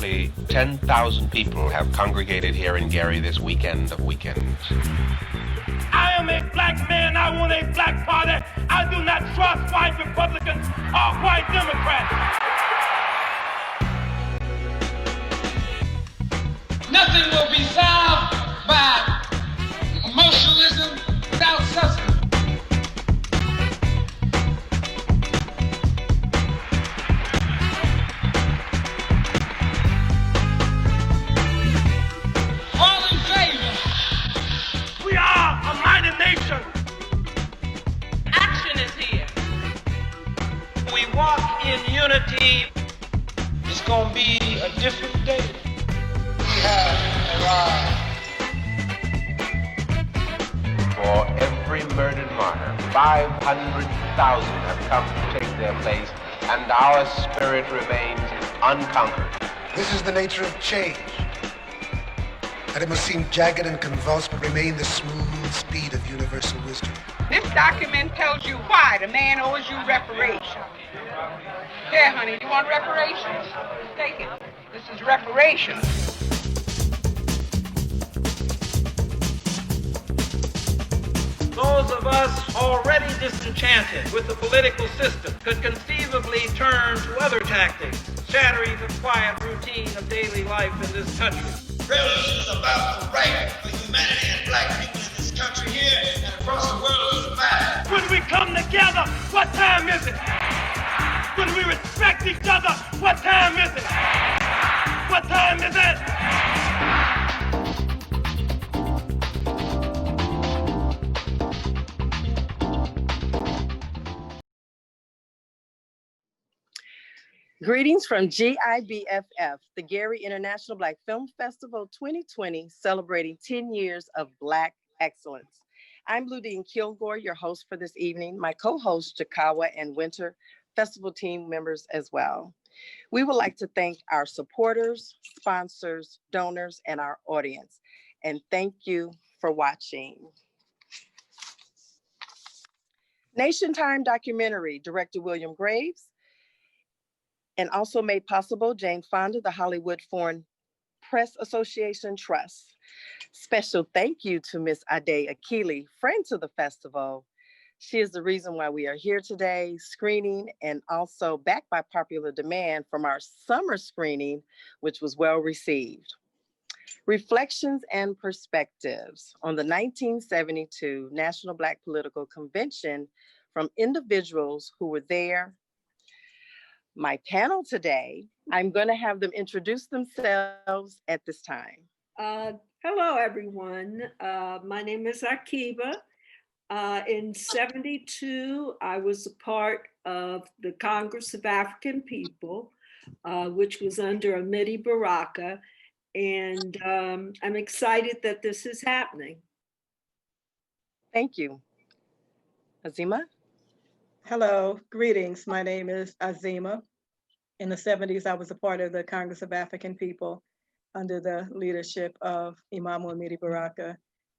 Approximately 10,000 people have congregated here in Gary this weekend of weekends. I am a black man. I want a black party. I do not trust white Republicans or white Democrats. Nothing will be solved by emotionalism without substance. All in favor. We are a mighty nation. Action is here. We walk in unity. It's gonna be a different day. For every murdered martyr, 500,000 have come to take their place, and our spirit remains unconquered. This is the nature of change. That it must seem jagged and convulsed, but remain the smooth speed of universal wisdom. This document tells you why the man owes you reparations. Here, honey, you want reparations? Take it. This is reparations. Those of us already disenchanted with the political system could conceivably turn to other tactics, shattering the quiet routine of daily life in this country. Revolution is about the right for humanity and black people in this country here and across the world to survive. When we come together, what time is it? When we respect each other, what time is it? What time is it? Greetings from GIBFF, the Gary International Black Film Festival 2020, celebrating 10 years of Black excellence. I'm Ludine Kilgore, your host for this evening. My co-hosts, Chakawa and Winter, festival team members as well. We would like to thank our supporters, sponsors, donors, and our audience. And thank you for watching. NationTime documentary, director William Graves, and also made possible Jane Fonda, the Hollywood Foreign Press Association Trust. Special thank you to Miss Ade Akili, friend to the festival. She is the reason why we are here today, screening, and also backed by popular demand from our summer screening, which was well received. Reflections and perspectives on the 1972 National Black Political Convention from individuals who were there. My panel today, I'm going to have them introduce themselves at this time. Hello, everyone. My name is Akiba. In 72, I was a part of the Congress of African People, which was under Amiri Baraka. And I'm excited that this is happening. Thank you. Azima? Hello, greetings. My name is Azima. In the 70s, I was a part of the Congress of African People under the leadership of Imam Amiri Baraka,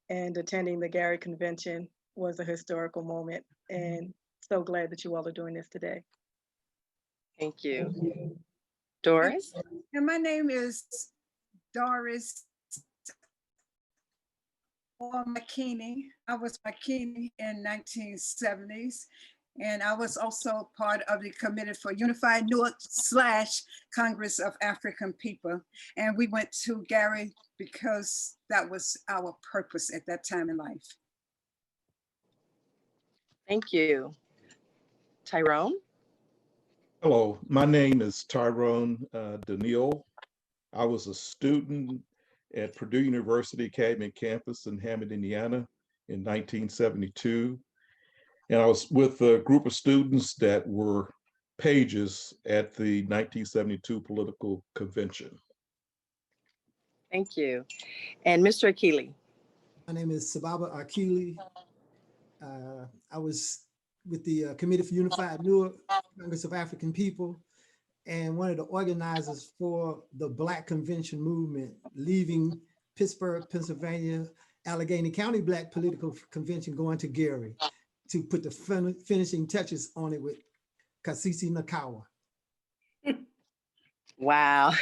and attending the Gary Convention was a historical moment, and so glad that you all are doing this today. Thank you. Doris? And my name is Doris McKinney. I was McKinney in 1970s. And I was also part of the Committee for Unified Newark / Congress of African People. And we went to Gary because that was our purpose at that time in life. Thank you. Tyrone? Hello, my name is Tyrone Daniel. I was a student at Purdue University Academy campus in Hammond, Indiana in 1972. And I was with a group of students that were pages at the 1972 political convention. Thank you. And Mr. Akili? My name is Sababa Akili. I was with the Committee for Unified Newark Congress of African People, and one of the organizers for the Black Convention movement, leaving Pittsburgh, Pennsylvania, Allegheny County Black Political Convention, going to Gary to put the finishing touches on it with Kasisi Nakawa. Wow.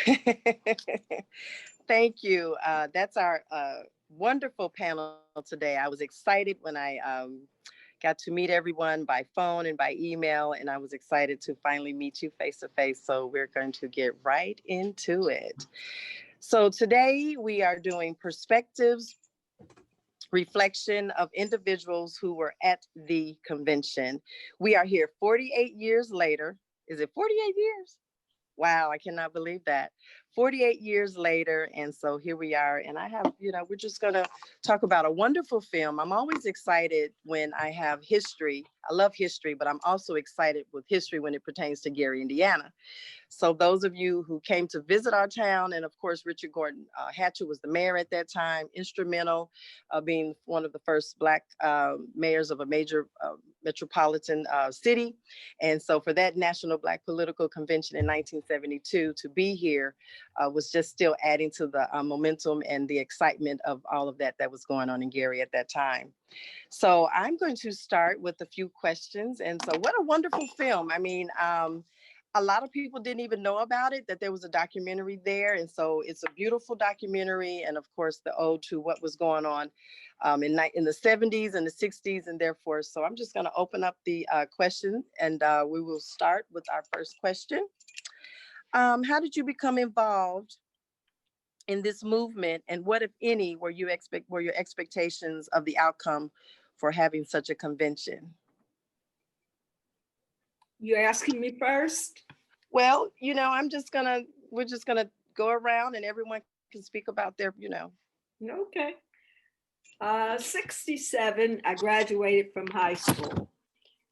Thank you. That's our wonderful panel today. I was excited when I got to meet everyone by phone and by email, and I was excited to finally meet you face to face. So we're going to get right into it. So today we are doing perspectives, reflection of individuals who were at the convention. We are here 48 years later. Is it 48 years? Wow, I cannot believe that. 48 years later, and so here we are. And I have, we're just going to talk about a wonderful film. I'm always excited when I have history. I love history, but I'm also excited with history when it pertains to Gary, Indiana. So those of you who came to visit our town, and of course, Richard Gordon Hatcher was the mayor at that time, instrumental being one of the first Black mayors of a major metropolitan city. And so for that National Black Political Convention in 1972 to be here was just still adding to the momentum and the excitement of all of that was going on in Gary at that time. So I'm going to start with a few questions. And so what a wonderful film. I mean, a lot of people didn't even know about it, that there was a documentary there. And so it's a beautiful documentary. And of course, the ode to what was going on in the 70s and the 60s. And therefore, so I'm just going to open up the question, and we will start with our first question. How did you become involved in this movement? And what, if any, were your expectations of the outcome for having such a convention? You're asking me first? Well, we're just gonna go around and everyone can speak about their, Okay. 67, I graduated from high school,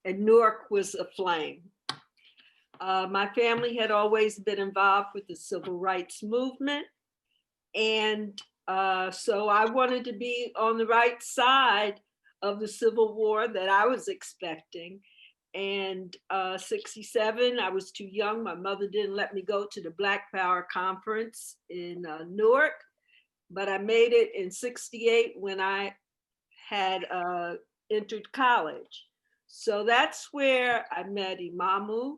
and Newark was aflame. My family had always been involved with the civil rights movement. And so I wanted to be on the right side of the Civil War that I was expecting. And 67, I was too young. My mother didn't let me go to the Black Power Conference in Newark, but I made it in 68 when I had entered college. So that's where I met Imamu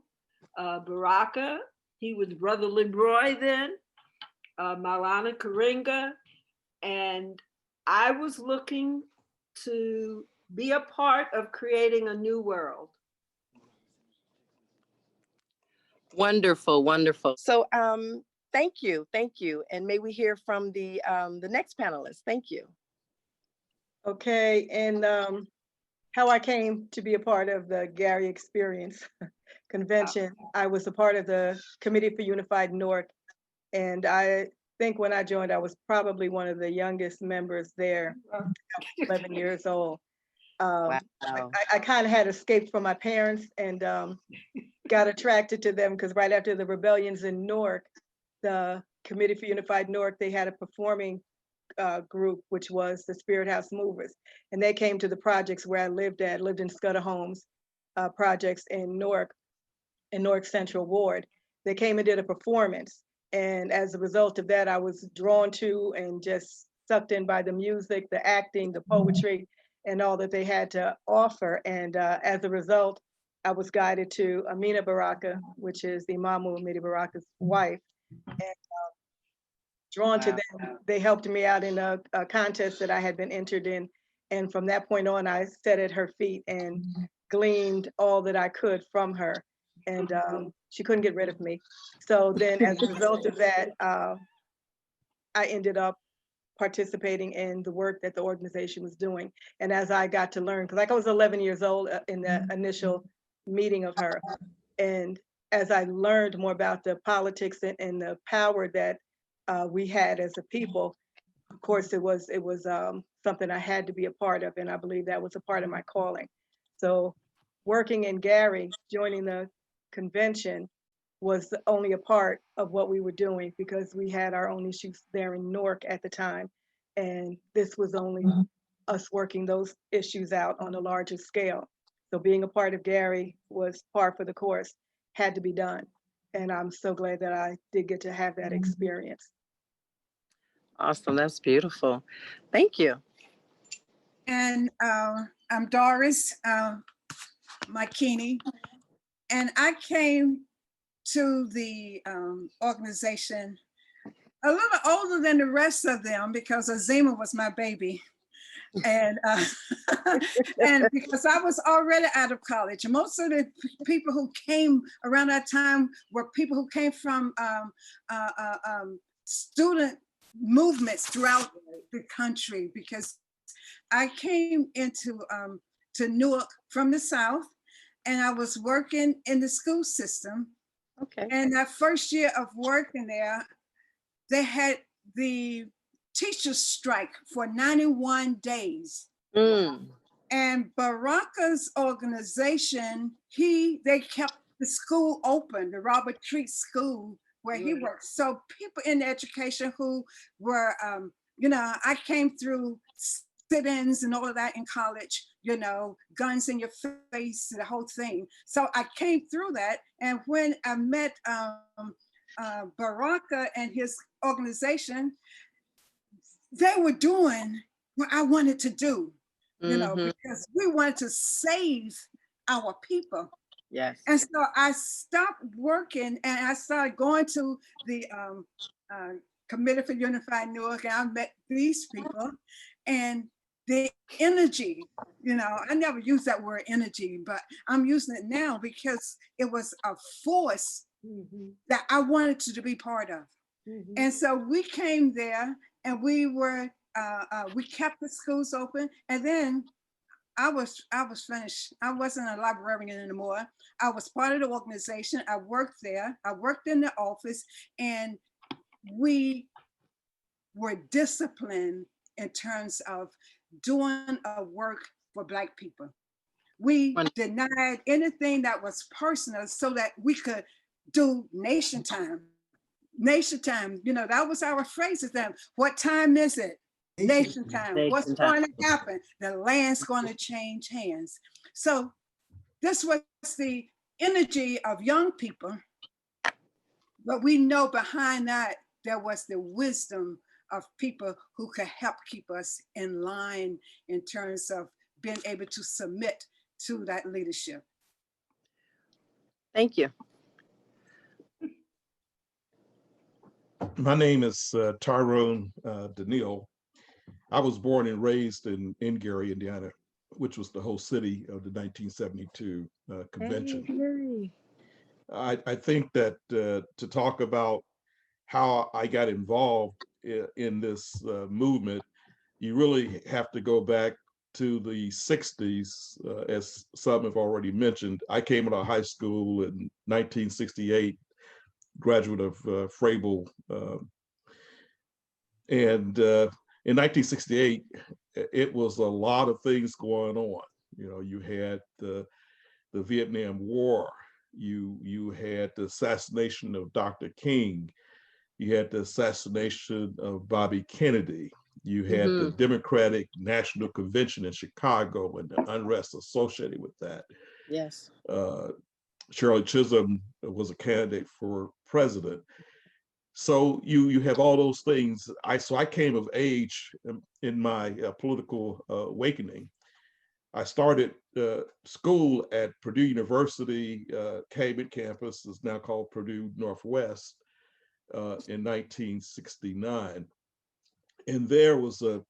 Baraka. He was Brother LeBroy then, Maulana Karinga, and I was looking to be a part of creating a new world. Wonderful, wonderful. So thank you. And may we hear from the next panelist. Thank you. Okay, and how I came to be a part of the Gary Experience convention. I was a part of the Committee for Unified Newark, and I think when I joined, I was probably one of the youngest members there, 11 years old. Wow. I kind of had escaped from my parents and got attracted to them because right after the rebellions in Newark, the Committee for Unified Newark, they had a performing group, which was the Spirit House Movers. And they came to the projects where I lived in Scudder Homes projects in Newark Central Ward. They came and did a performance. And as a result of that, I was drawn to and just sucked in by the music, the acting, the poetry, and all that they had to offer. And as a result, I was guided to Amina Baraka, which is the Imamu Amina Baraka's wife. And drawn to them, they helped me out in a contest that I had been entered in. And from that point on, I sat at her feet and gleaned all that I could from her. And she couldn't get rid of me. So then as a result of that, I ended up participating in the work that the organization was doing. And as I got to learn, because I was 11 years old in the initial meeting of her. And as I learned more about the politics and the power that we had as a people, of course, it was something I had to be a part of. And I believe that was a part of my calling. So working in Gary, joining the convention was only a part of what we were doing because we had our own issues there in Newark at the time. And this was only us working those issues out on a larger scale. So being a part of Gary was par for the course, had to be done. And I'm so glad that I did get to have that experience. Awesome, that's beautiful. Thank you. And I'm Doris McKinney, and I came to the organization a little older than the rest of them because Azima was my baby. And and because I was already out of college. Most of the people who came around that time were people who came from student movements throughout the country, because I came into to Newark from the South, and I was working in the school system. Okay. And that first year of working there, they had the teachers strike for 91 days. And Baraka's organization, they kept the school open, the Robert Treat School where he worked. So people in education who were, you know, I came through sit-ins and all of that in college, you know, guns in your face, the whole thing. So I came through that. And when I met Baraka and his organization, they were doing what I wanted to do, you know, because we wanted to save our people. Yes. And so I stopped working and I started going to the Committee for Unified Newark, and I met these people, and the energy, you know, I never used that word energy, but I'm using it now because it was a force that I wanted to be part of. And so we came there and we kept the schools open. And then I was finished. I wasn't a librarian anymore. I was part of the organization. I worked there. I worked in the office, and we were disciplined in terms of doing a work for Black people. We denied anything that was personal so that we could do NationTime. NationTime, you know, that was our phrase at them. What time is it? NationTime. What's going to happen? The land's going to change hands. So this was the energy of young people, but we know behind that there was the wisdom of people who could help keep us in line in terms of being able to submit to that leadership. Thank you. My name is Tyrone Daniel. I was born and raised in Gary, Indiana, which was the host city of the 1972 convention. I think that to talk about how I got involved in this movement, you really have to go back to the 60s, as some have already mentioned. I came out of high school in 1968, graduate of Frable. And in 1968, it was a lot of things going on. You know, you had the Vietnam War, you had the assassination of Dr. King, you had the assassination of Bobby Kennedy, you had the Democratic National Convention in Chicago and the unrest associated with that. Yes. Shirley Chisholm was a candidate for president. So you have all those things. So I came of age in my political awakening. I started school at Purdue University, Cabot campus, is now called Purdue Northwest, in 1969. And there was a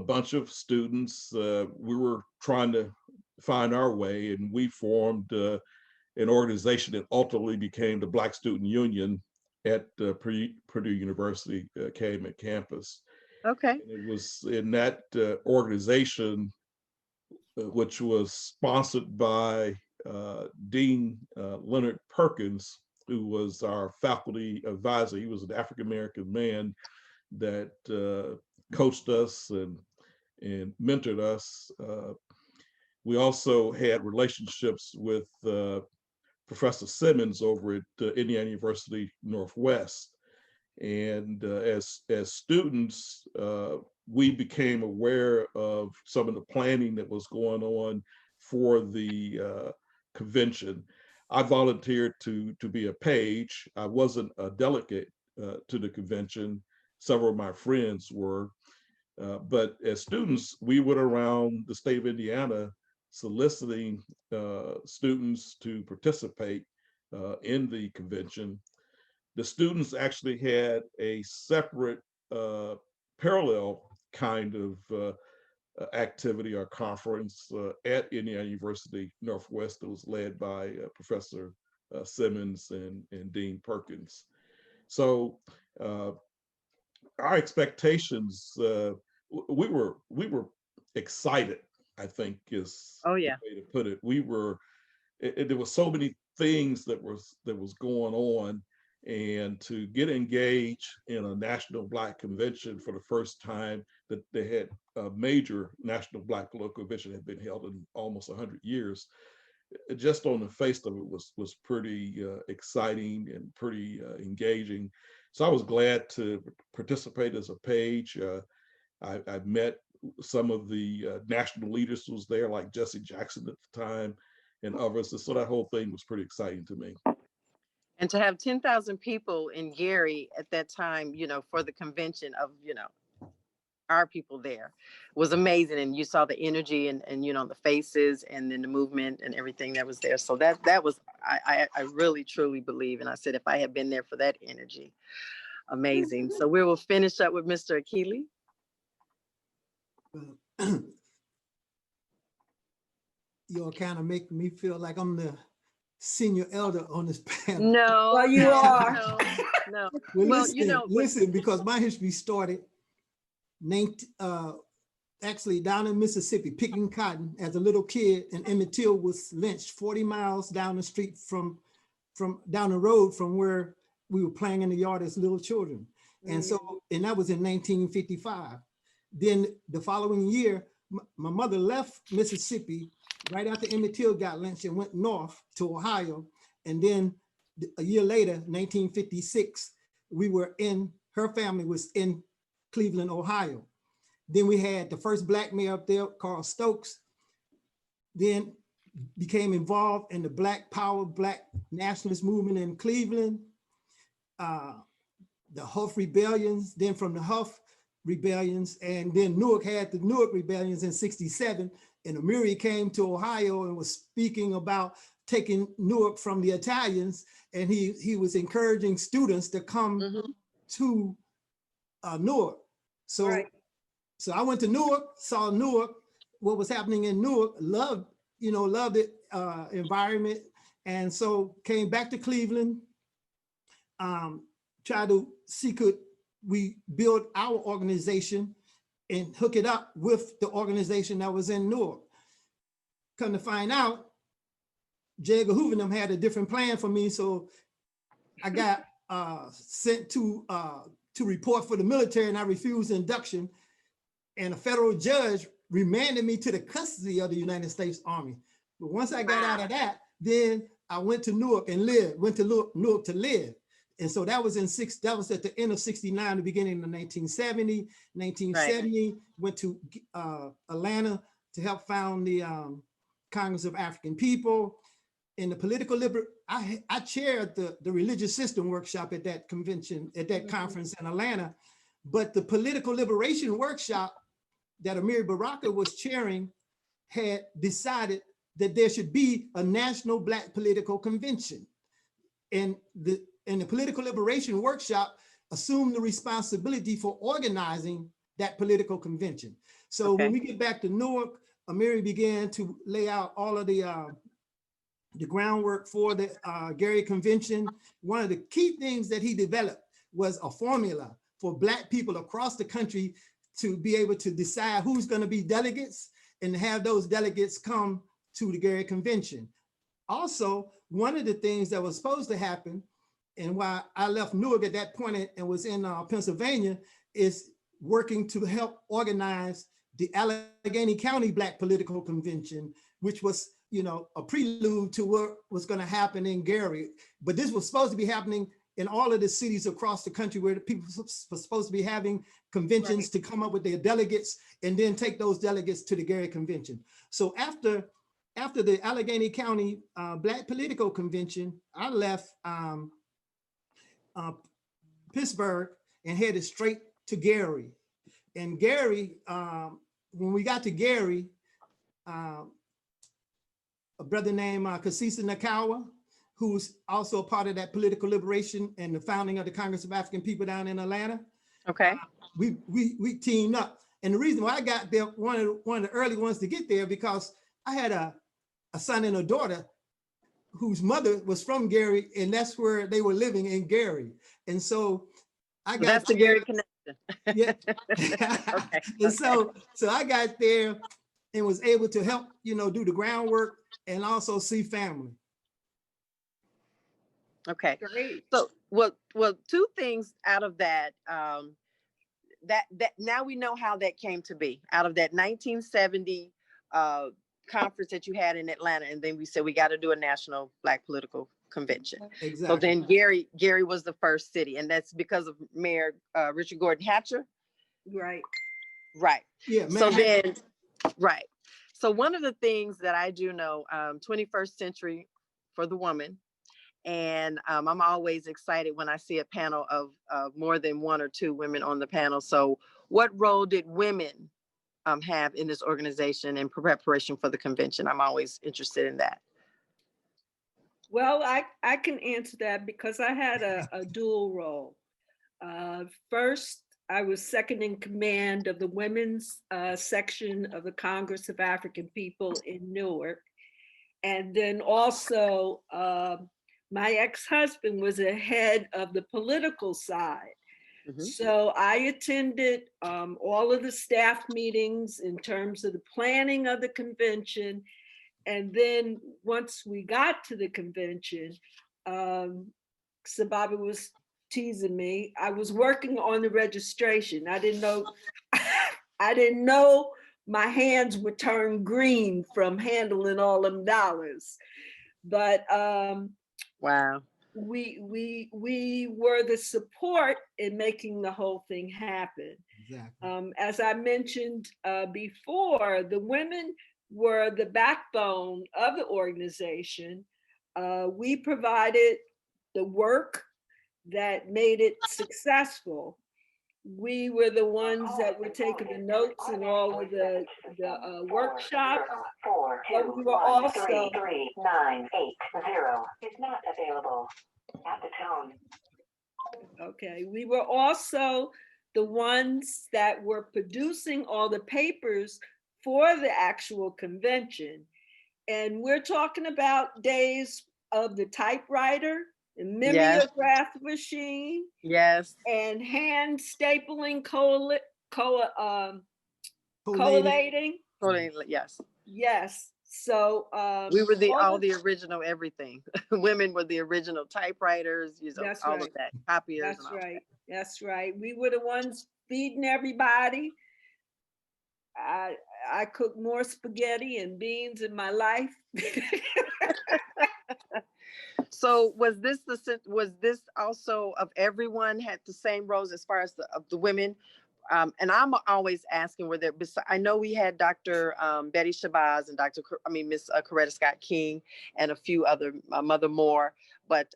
bunch of students. We were trying to find our way, and we formed an organization that ultimately became the Black Student Union at Purdue University, Cabot campus. Okay. And it was in that organization, which was sponsored by Dean Leonard Perkins, who was our faculty advisor. He was an African-American man that coached us and mentored us. We also had relationships with Professor Simmons over at Indiana University Northwest. And as students, we became aware of some of the planning that was going on for the convention. I volunteered to be a page. I wasn't a delegate to the convention. Several of my friends were. But as students, we went around the state of Indiana soliciting students to participate in the convention. The students actually had a separate parallel kind of activity or conference at Indiana University Northwest that was led by Professor Simmons and Dean Perkins. So our expectations, we were excited, I think is Oh yeah. the way to put it. We were, there were so many things that was going on, and to get engaged in a national Black convention for the first time, that they had a major national Black political convention had been held in almost 100 years. Just on the face of it was pretty exciting and pretty engaging. So I was glad to participate as a page. I met some of the national leaders who was there, like Jesse Jackson at the time and others. And so that whole thing was pretty exciting to me. And to have 10,000 people in Gary at that time, you know, for the convention of, you know, our people there was amazing. And you saw the energy and you know, the faces and then the movement and everything that was there. So that was, I really, truly believe. And I said, if I had been there for that energy, amazing. So we will finish up with Mr. Akili. You'll kind of make me feel like I'm the senior elder on this panel. No, Well, you are. No. Well, Well, listen, you know, listen, because my history started actually down in Mississippi, picking cotton as a little kid, and Emmett Till was lynched 40 miles down the street from down the road from where we were playing in the yard as little children. And so, and that was in 1955. Then the following year, my mother left Mississippi right after Emmett Till got lynched and went north to Ohio. And then a year later, 1956, her family was in Cleveland, Ohio. Then we had the first Black mayor up there, Carl Stokes, then became involved in the Black Power, Black nationalist movement in Cleveland, the Huff rebellions, then from the Huff rebellions, and then Newark had the Newark rebellions in '67, and Amiri came to Ohio and was speaking about taking Newark from the Italians, and he was encouraging students to come to Newark. So, Right. So I went to Newark, saw Newark, what was happening in Newark, loved the environment, and so came back to Cleveland, tried to see could we build our organization and hook it up with the organization that was in Newark. Come to find out, J. Edgar Hoover and them had a different plan for me, so I got sent to report for the military, and I refused induction, and a federal judge remanded me to the custody of the United States Army. But once I got out of that, then I went to Newark and went to Newark to live. And so that was that was at the end of '69, the beginning of 1970. 1970, right. Went to Atlanta to help found the Congress of African People. In the political I chaired the religious system workshop at that convention, at that conference in Atlanta. But the political liberation workshop that Amiri Baraka was chairing had decided that there should be a national Black political convention. And the political liberation workshop assumed the responsibility for organizing that political convention. So when we get back to Newark, Amiri began to lay out all of the groundwork for the Gary Convention. One of the key things that he developed was a formula for Black people across the country to be able to decide who's going to be delegates and have those delegates come to the Gary Convention. Also, one of the things that was supposed to happen, and why I left Newark at that point and was in Pennsylvania, is working to help organize the Allegheny County Black Political Convention, which was, a prelude to what was going to happen in Gary. But this was supposed to be happening in all of the cities across the country where the people were supposed to be having conventions to come up with their delegates and then take those delegates to the Gary Convention. So after the Allegheny County Black Political Convention, I left Pittsburgh and headed straight to Gary. And Gary, when we got to Gary, a brother named Kasisa Nakawa who's also a part of that political liberation and the founding of the Congress of African People down in Atlanta. Okay. We teamed up. And the reason why I got there, one of the early ones to get there, because I had a son and a daughter whose mother was from Gary, and that's where they were living, in Gary. And so I got that's the Gary connection. Yeah. Okay. And so I got there and was able to help, do the groundwork and also see family. Okay. Great. So, well, two things out of that. That now we know how that came to be, out of that 1970 conference that you had in Atlanta, and then we said we got to do a national Black political convention. Exactly. So then Gary was the first city, and that's because of Mayor Richard Gordon Hatcher. Right. Right. Yeah. So then, right. So one of the things that I do know, 21st century for the woman. And I'm always excited when I see a panel of more than one or two women on the panel. So what role did women have in this organization in preparation for the convention? I'm always interested in that. Well, I can answer that because I had a dual role. First, I was second in command of the women's section of the Congress of African People in Newark. And then also, my ex-husband was the head of the political side. Mm-hmm. So I attended all of the staff meetings in terms of the planning of the convention. And then once we got to the convention, Sababa was teasing me. I was working on the registration. I didn't know my hands would turn green from handling all them dollars. But wow. We were the support in making the whole thing happen. Exactly. As I mentioned before, the women were the backbone of the organization. We provided the work that made it successful. We were the ones that were taking the notes in all of the workshops. But we were also 33980 is not available at the tone. Okay, we were also the ones that were producing all the papers for the actual convention. And we're talking about days of the typewriter, the mimeograph machine, yes, and hand stapling, collating. Yes. Yes. So we were all the original everything. Women were the original typewriters, all of that, copiers. That's right. That's right. We were the ones feeding everybody. I cooked more spaghetti and beans in my life. So was this also of everyone had the same roles as far as the women? And I'm always asking, were there, I know we had Dr. Betty Shabazz and Miss Coretta Scott King and a few other, Mother Moore, but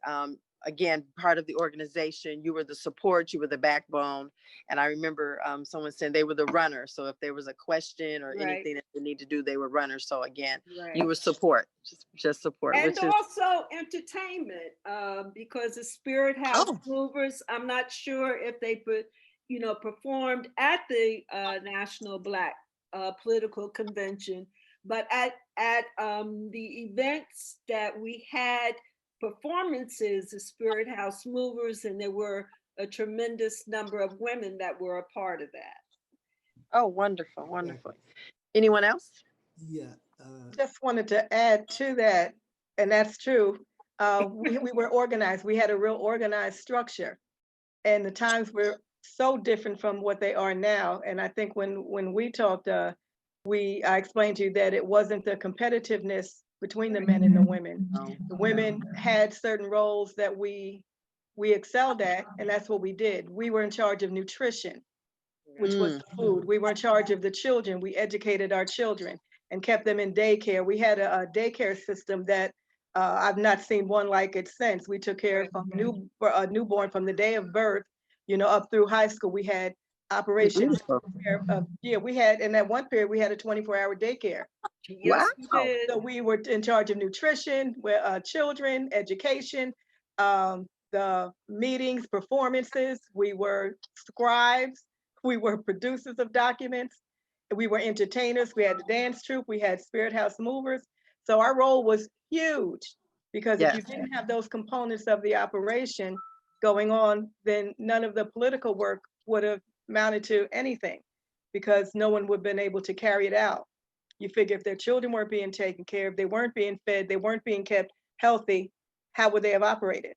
again, part of the organization, you were the support, you were the backbone. And I remember someone saying they were the runners. So if there was a question or anything that they need to do, they were runners. So again, you were support, just support. And also entertainment, because the Spirit House Movers, I'm not sure if they performed at the National Black Political Convention, but at the events that we had performances, the Spirit House Movers, and there were a tremendous number of women that were a part of that. Oh, wonderful, wonderful. Anyone else? Yeah. Just wanted to add to that, and that's true. We were organized. We had a real organized structure, and the times were so different from what they are now. And I think when we talked, I explained to you that it wasn't the competitiveness between the men and the women. The women had certain roles that we excelled at, and that's what we did. We were in charge of nutrition, which was the food. We were in charge of the children. We educated our children and kept them in daycare. We had a daycare system that I've not seen one like it since. We took care of newborn from the day of birth, up through high school. We had operations. We had, in that one period, we had a 24-hour daycare. Yes, we did. So we were in charge of nutrition, children, education, the meetings, performances. We were scribes. We were producers of documents. We were entertainers. We had the dance troupe. We had Spirit House movers. So our role was huge because if you didn't have those components of the operation going on, then none of the political work would have amounted to anything because no one would have been able to carry it out. You figure if their children weren't being taken care of, they weren't being fed, they weren't being kept healthy, how would they have operated?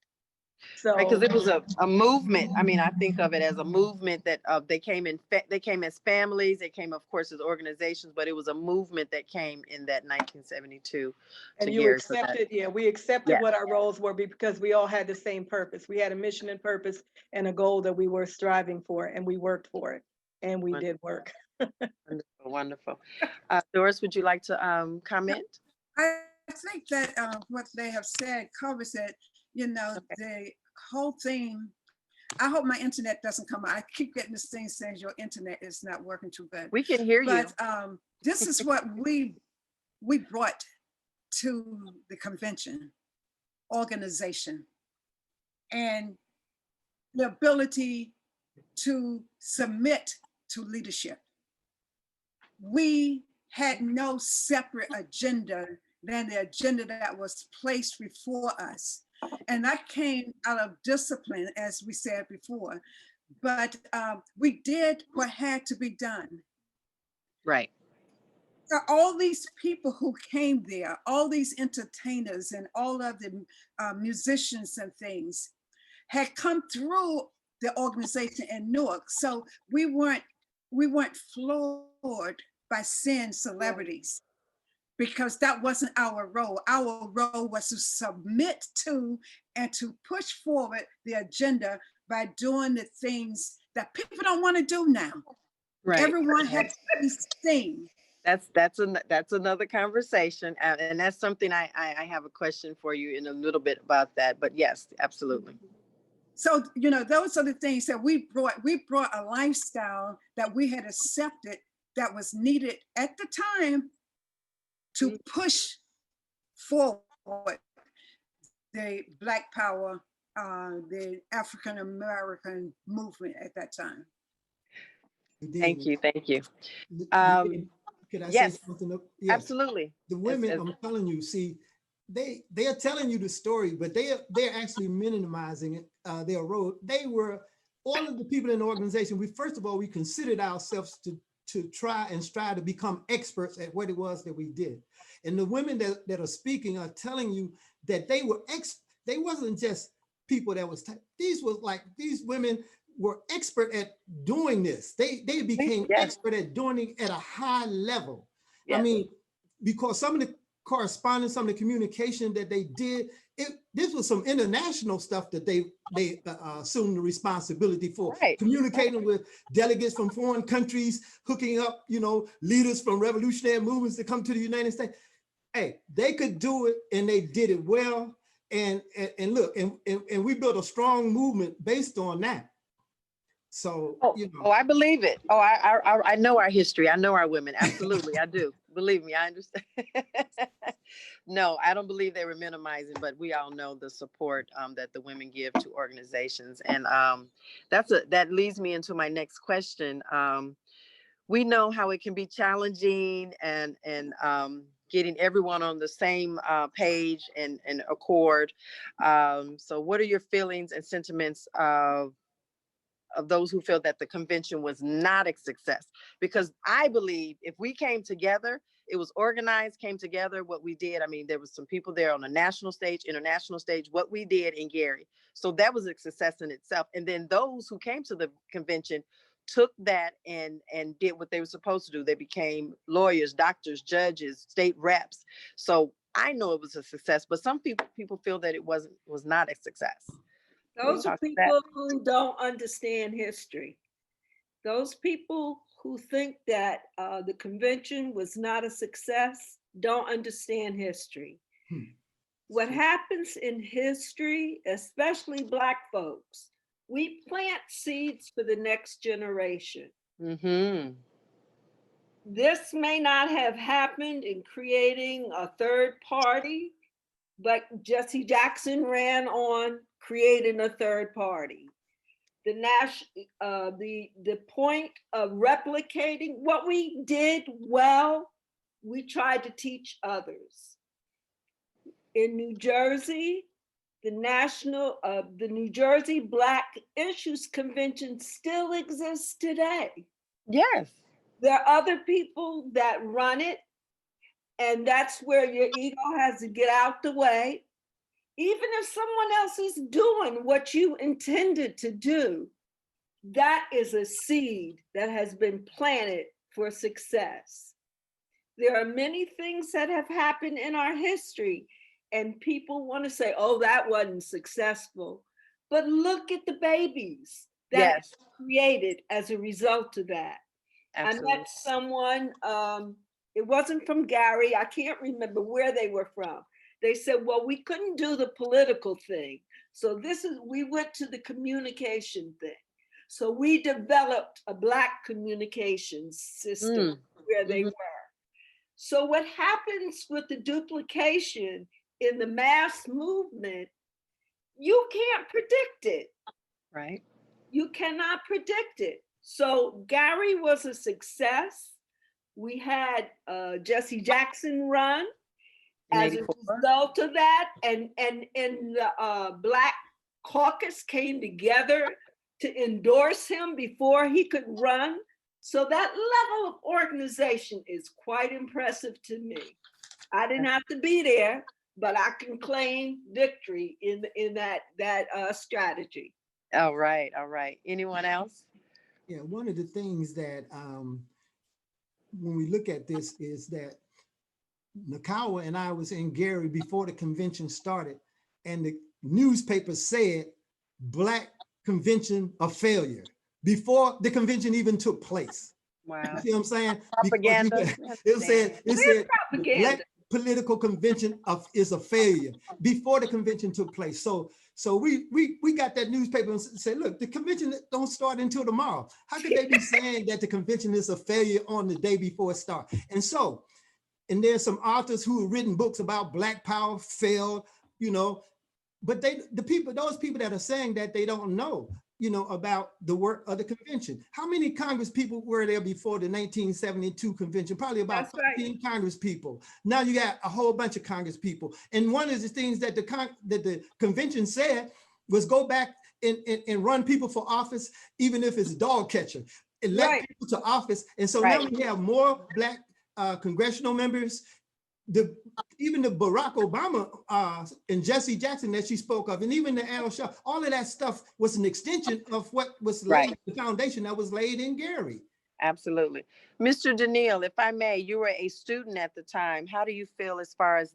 So because it was a movement. I mean, I think of it as a movement that they came as families. They came, of course, as organizations, but it was a movement that came in that 1972. and you accepted, we accepted what our roles were because we all had the same purpose. We had a mission and purpose and a goal that we were striving for, and we worked for it, and we did work. Wonderful, wonderful. Doris, would you like to comment? I think that what they have said covers it. You know, the whole thing. I hope my internet doesn't come out. I keep getting this thing saying your internet is not working too good. We can hear you. But this is what we brought to the convention: organization and the ability to submit to leadership. We had no separate agenda than the agenda that was placed before us. And that came out of discipline, as we said before. But we did what had to be done. Right. All these people who came there, all these entertainers and all of the musicians and things had come through the organization in Newark. So we weren't floored by seeing celebrities, because that wasn't our role. Our role was to submit to and to push forward the agenda by doing the things that people don't want to do now. Right. Everyone has to be seen. That's another conversation, and that's something I have a question for you in a little bit about that. But yes, absolutely. So, you know, those are the things that we brought a lifestyle that we had accepted that was needed at the time to push forward the Black Power, the African American movement at that time. Thank you. Could I yes, say something? Yes. Absolutely. The women, I'm telling you, see, they are telling you the story, but they're actually minimizing it, their role. They were all of the people in the organization. We considered ourselves to try and strive to become experts at what it was that we did. And the women that are speaking are telling you that they wasn't just people that was, these women were expert at doing this. They became expert at doing it at a high level. Yes. I mean, because some of the correspondence, some of the communication that they did, this was some international stuff that they assumed the responsibility for. Right. Communicating with delegates from foreign countries, hooking up, leaders from revolutionary movements to come to the United States. Hey, they could do it, and they did it well. And look, and we built a strong movement based on that. So, I believe it. I know our history. I know our women. Absolutely, I do. Believe me, I understand. No, I don't believe they were minimizing, but we all know the support that the women give to organizations, and that leads me into my next question. We know how it can be challenging and getting everyone on the same page and accord. So, what are your feelings and sentiments of those who feel that the convention was not a success? Because I believe if we came together, it was organized, came together, what we did. I mean, there was some people there on the national stage, international stage, what we did in Gary. So that was a success in itself. And then those who came to the convention took that and did what they were supposed to do. They became lawyers, doctors, judges, state reps. So I know it was a success, but some people feel that it was not a success. Those are people who don't understand history. Those people who think that the convention was not a success don't understand history. What happens in history, especially Black folks, we plant seeds for the next generation. Mm-hmm. This may not have happened in creating a third party, but Jesse Jackson ran on creating a third party. The point of replicating what we did well, we tried to teach others. In New Jersey, the New Jersey Black Issues Convention still exists today. Yes. There are other people that run it, and that's where your ego has to get out the way. Even if someone else is doing what you intended to do, that is a seed that has been planted for success. There are many things that have happened in our history, and people want to say, oh, that wasn't successful. But look at the babies that were created as a result of that. Absolutely. I met someone, it wasn't from Gary, I can't remember where they were from. They said, well, we couldn't do the political thing. So we went to the communication thing. So we developed a Black communication system where they were. So what happens with the duplication in the mass movement, you can't predict it. Right. You cannot predict it. So Gary was a success. We had Jesse Jackson run as a result of that, and the Black caucus came together to endorse him before he could run. So that level of organization is quite impressive to me. I didn't have to be there, but I can claim victory in that strategy. All right, all right. Anyone else? Yeah, one of the things that when we look at this is that Nakawa and I was in Gary before the convention started, and the newspaper said Black convention a failure before the convention even took place. Wow. You see what I'm saying? Propaganda. It said propaganda. Black political convention is a failure before the convention took place. So we got that newspaper and said, look, the convention don't start until tomorrow. How could they be saying that the convention is a failure on the day before it starts? And there's some authors who have written books about Black power failed, but those people that are saying that, they don't know, about the work of the convention. How many Congress people were there before the 1972 convention? Probably about 15 Congress people. Now you got a whole bunch of Congress people. And one of the things that the convention said was go back and run people for office, even if it's a dog catcher, elect people to office. And so now we have more Black congressional members. Even the Barack Obama and Jesse Jackson that she spoke of, and even the Al Shaw, all of that stuff was an extension of what was laid, the foundation that was laid in Gary. Absolutely. Mr. Daniil, if I may, you were a student at the time. How do you feel as far as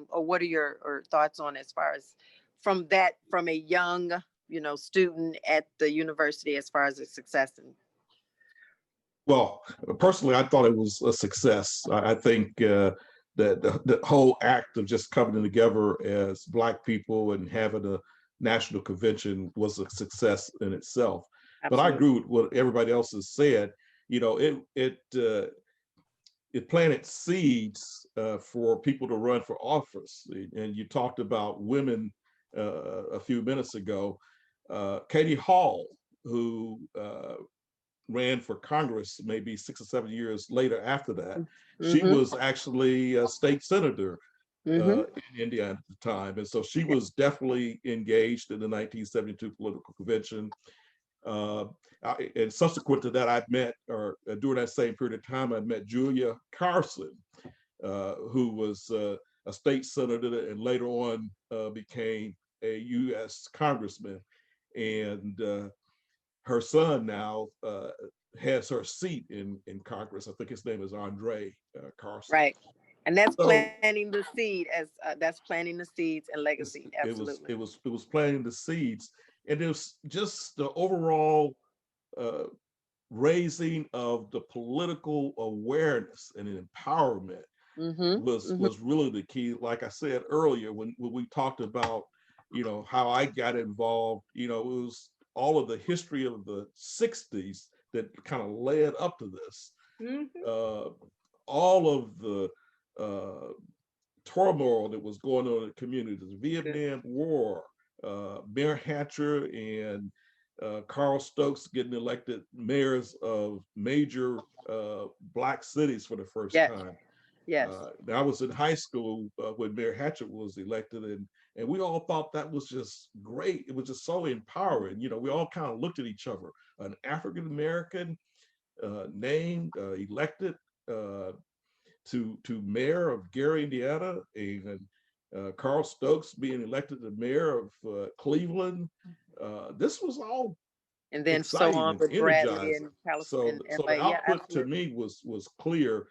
or what are your thoughts on as far as from a young, student at the university as far as a success? Well, personally, I thought it was a success. I think the whole act of just coming together as Black people and having a national convention was a success in itself. Absolutely. But I agree with what everybody else has said. It planted seeds for people to run for office. And you talked about women a few minutes ago. Katie Hall, who ran for Congress maybe 6 or 7 years later after that. She was actually a state senator in Indiana at the time. And so she was definitely engaged in the 1972 political convention. And subsequent to that, I met, or during that same period of time, I met Julia Carson, who was a state senator and later on became a US congressman. And her son now has her seat in Congress. I think his name is Andre Carson. Right, and that's planting the seed that's planting the seeds and legacy. Absolutely, it was planting the seeds, and it was just the overall raising of the political awareness and empowerment was really the key. Like I said earlier, when we talked about how I got involved, it was all of the history of the 60s that kind of led up to this. all of the turmoil that was going on in the community, the Vietnam War, Mayor Hatcher and Carl Stokes getting elected mayors of major Black cities for the first time. Yes. I was in high school when Mayor Hatcher was elected, and we all thought that was just great. It was just so empowering. You know, we all kind of looked at each other. An African American named, elected to mayor of Gary, Indiana, and Carl Stokes being elected the mayor of Cleveland. This was all and then exciting so on and with Bradley energizing. and So California. the output to me was clear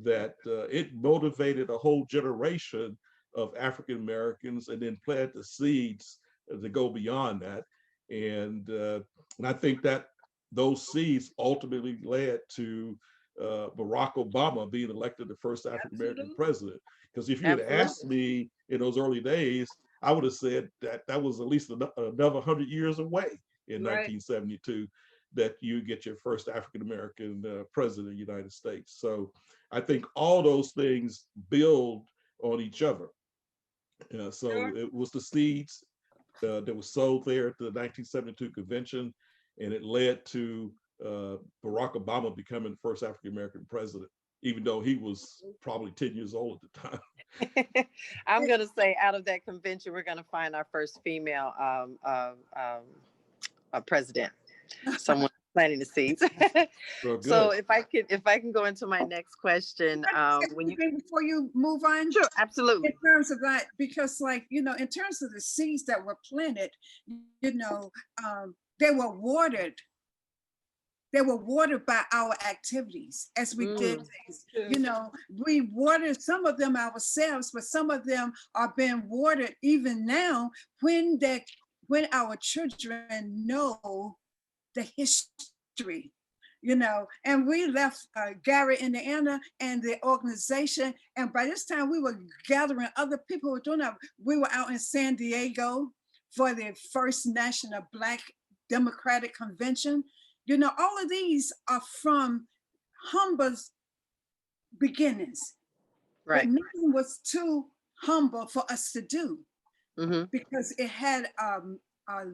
that it motivated a whole generation of African Americans, and then planted the seeds to go beyond that. And I think that those seeds ultimately led to Barack Obama being elected the first African American president. Because if you had asked me in those early days, I would have said that that was at least another 100 years away in 1972 that you get your first African American president of the United States. So I think all those things build on each other. So it was the seeds that was sold there at the 1972 convention, and it led to Barack Obama becoming the first African American president, even though he was probably 10 years old at the time. I'm going to say out of that convention, we're going to find our first female president, someone planting the seeds. So if I can go into my next question, before you move on, sure, absolutely. In terms of that, because like, you know, in terms of the seeds that were planted, you know, they were watered. They were watered by our activities as we did things. You know, we watered some of them ourselves, but some of them are being watered even now when our children know the history, you know. And we left Gary, Indiana, and the organization. And by this time, we were gathering other people who were doing that. We were out in San Diego for the first National Black Democratic Convention. You know, all of these are from humble beginnings. Right. But nothing was too humble for us to do because it had a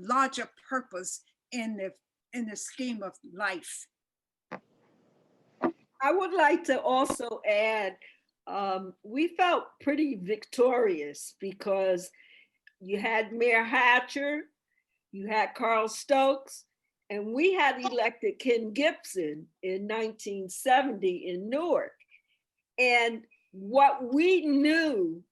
larger purpose in the scheme of life. I would like to also add, we felt pretty victorious because you had Mayor Hatcher, you had Carl Stokes, and we had elected Ken Gibson in 1970 in Newark. And what we knew,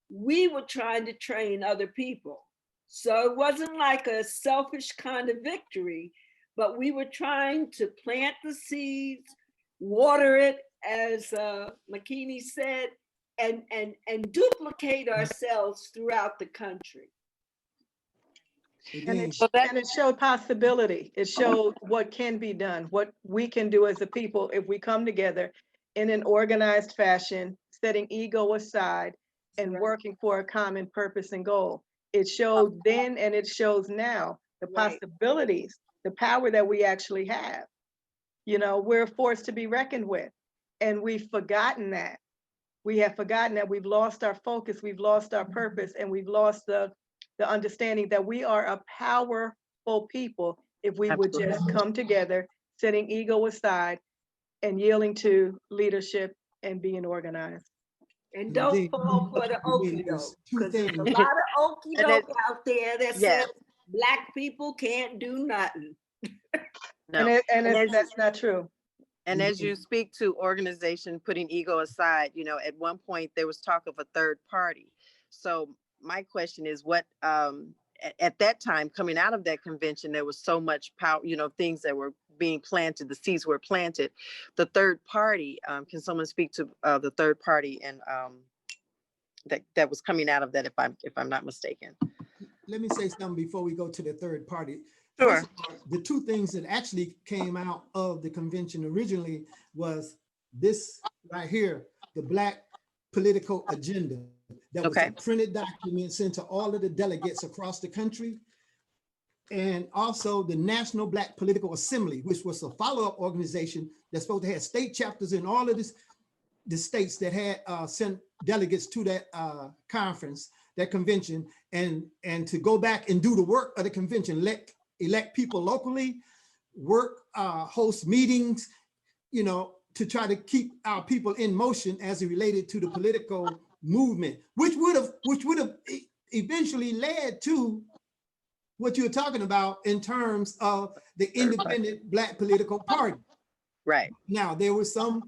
we were trying to train other people. So it wasn't like a selfish kind of victory, but we were trying to plant the seeds, water it, as McKinney said, and duplicate ourselves throughout the country. And it showed possibility. It showed what can be done, what we can do as a people if we come together in an organized fashion, setting ego aside and working for a common purpose and goal. It showed then and it shows now the possibilities, the power that we actually have. You know, we're a force to be reckoned with, and we've forgotten that. We have forgotten that. We've lost our focus, we've lost our purpose, and we've lost the understanding that we are a powerful people if we would just come together, setting ego aside and yielding to leadership and being organized. And don't fall for the okie doke, because there's a lot of okie doke out there that says Black people can't do nothing. No. And that's not true. And as you speak to organization putting ego aside, you know, at one point there was talk of a third party. So my question is, what at that time, coming out of that convention, there was so much power, you know, things that were being planted, the seeds were planted. The third party, can someone speak to the third party and that was coming out of that, if I'm not mistaken? Let me say something before we go to the third party. Sure. The two things that actually came out of the convention originally was this right here, the Black political agenda. That was a printed document sent to all of the delegates across the country. and also the National Black Political Assembly, which was a follow-up organization that's supposed to have state chapters in all of the states that had sent delegates to that conference, that convention, and to go back and do the work of the convention, elect people locally, host meetings, you know, to try to keep our people in motion as it related to the political movement, which would have eventually led to what you're talking about in terms of the independent Black political party. Right. Now there were some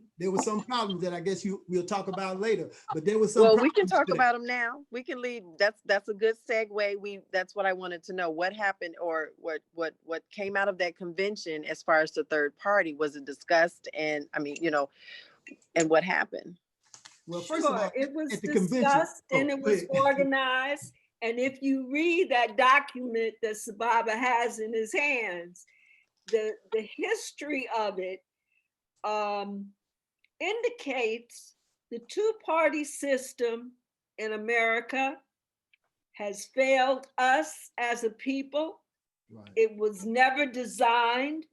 problems that I guess we'll talk about later, but there was some. Well, we can talk about them now. We can lead. That's a good segue. That's what I wanted to know. What happened, or what came out of that convention as far as the third party? Was it discussed? And I mean, you know, and what happened? Well, first of all, it was discussed and it was organized. And if you read that document that Sababa has in his hands, the history of it indicates the two-party system in America has failed us as a people. Right. It was never designed,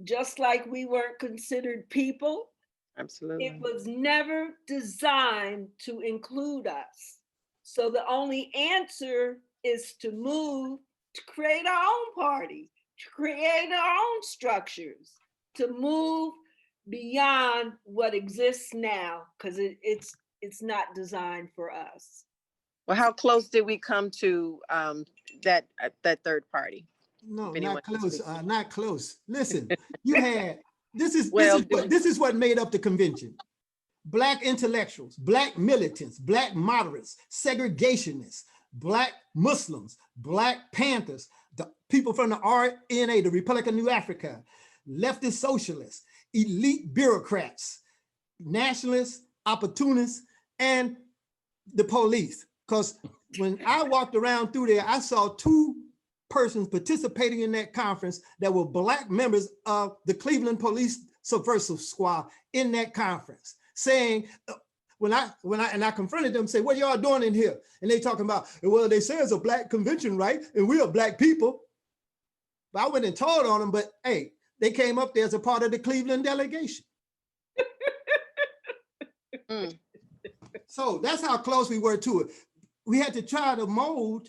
just like we weren't considered people. Absolutely. It was never designed to include us. So the only answer is to move to create our own party, to create our own structures, to move beyond what exists now, because it's not designed for us. Well, how close did we come to that third party? No, not close. Not close. Listen, you had this is what made up the convention. Black intellectuals, Black militants, Black moderates, segregationists, Black Muslims, Black Panthers, the people from the RNA, the Republic of New Africa, leftist socialists, elite bureaucrats, nationalists, opportunists, and the police. Because when I walked around through there, I saw two persons participating in that conference that were Black members of the Cleveland Police Subversive Squad in that conference, saying, when I confronted them, say, what y'all doing in here? And they talking about, well, they say it's a Black convention, right? And we are Black people. But I went and told on them, but hey, they came up there as a part of the Cleveland delegation. So that's how close we were to it. We had to try to mold,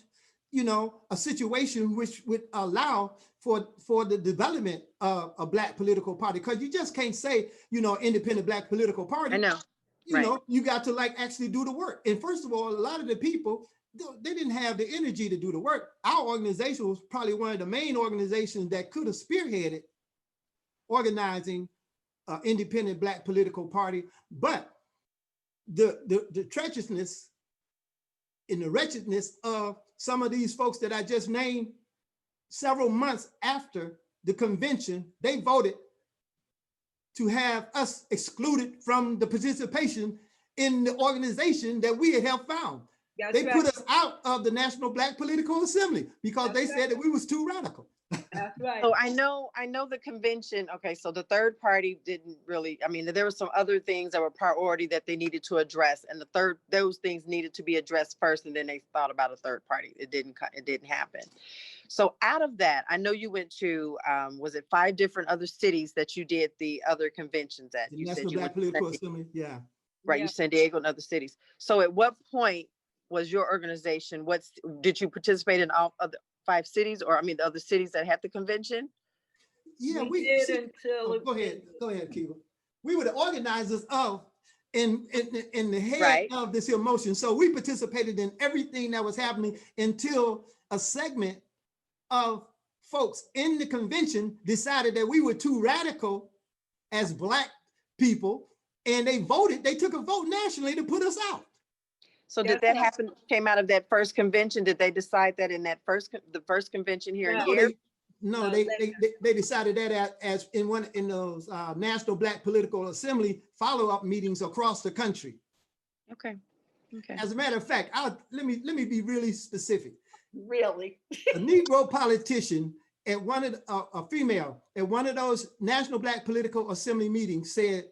you know, a situation which would allow for the development of a Black political party. Because you just can't say, you know, independent Black political party. I know. You know, you got to like actually do the work. And first of all, a lot of the people, they didn't have the energy to do the work. Our organization was probably one of the main organizations that could have spearheaded organizing an independent Black political party. But the treacherousness and the wretchedness of some of these folks that I just named, several months after the convention, they voted to have us excluded from the participation in the organization that we had helped found. They put us out of the National Black Political Assembly because they said that we was too radical. That's right. So I know the convention. Okay, so the third party didn't really. I mean, there were some other things that were priority that they needed to address, and those things needed to be addressed first, and then they thought about a third party. It didn't happen. So out of that, I know you went to was it 5 different other cities that you did the other conventions at? The National Black Political Assembly, yeah. Right, yeah. You San Diego and other cities. So at what point was your organization? Did you participate in all of the 5 cities, or I mean the other cities that had the convention? Yeah, we did until. Go ahead, Kiva. We were the organizers of in the head of this emotion. So we participated in everything that was happening until a segment of folks in the convention decided that we were too radical as Black people, and they took a vote nationally to put us out. So did that happen, came out of that first convention? Did they decide that in the first convention here in here? They decided that as in those National Black Political Assembly follow-up meetings across the country. Okay. As a matter of fact, let me be really specific. Really? A Negro politician a female at one of those National Black Political Assembly meetings said,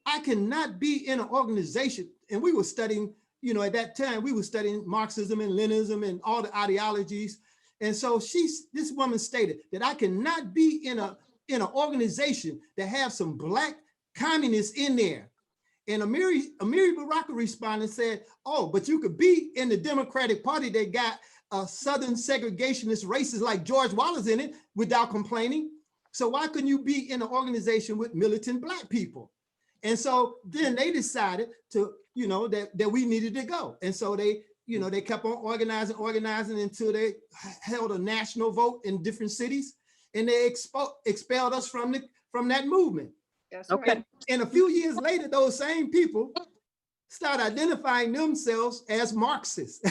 I cannot be in an organization, and we were studying, you know, at that time, we were studying Marxism and Leninism and all the ideologies. And so this woman stated that I cannot be in an organization that have some Black communists in there. And Amiri Baraka responded and said, oh, but you could be in the Democratic Party that got Southern segregationist racists like George Wallace in it without complaining. So why couldn't you be in an organization with militant Black people? And so then they decided to, that we needed to go. And so they kept on organizing until they held a national vote in different cities, and they expelled us from that movement. That's Okay. right. And a few years later, those same people start identifying themselves as Marxists.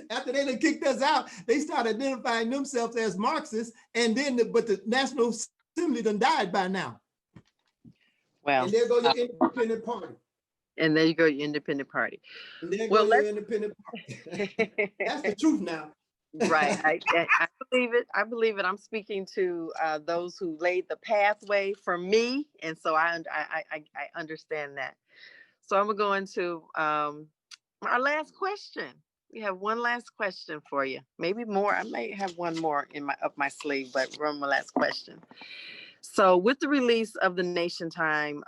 After they done kicked us out, they started identifying themselves as Marxists, and then but the National Assembly done died by now. Well, and there go your independent party. And there you go, your independent party. And there Well, go your independent party. That's the truth now. Right. I believe it. I believe it. I'm speaking to those who laid the pathway for me. And so I understand that. So I'm going to go into our last question. We have one last question for you. Maybe more. I may have one more up my sleeve, but run my last question. So with the release of the NationTime,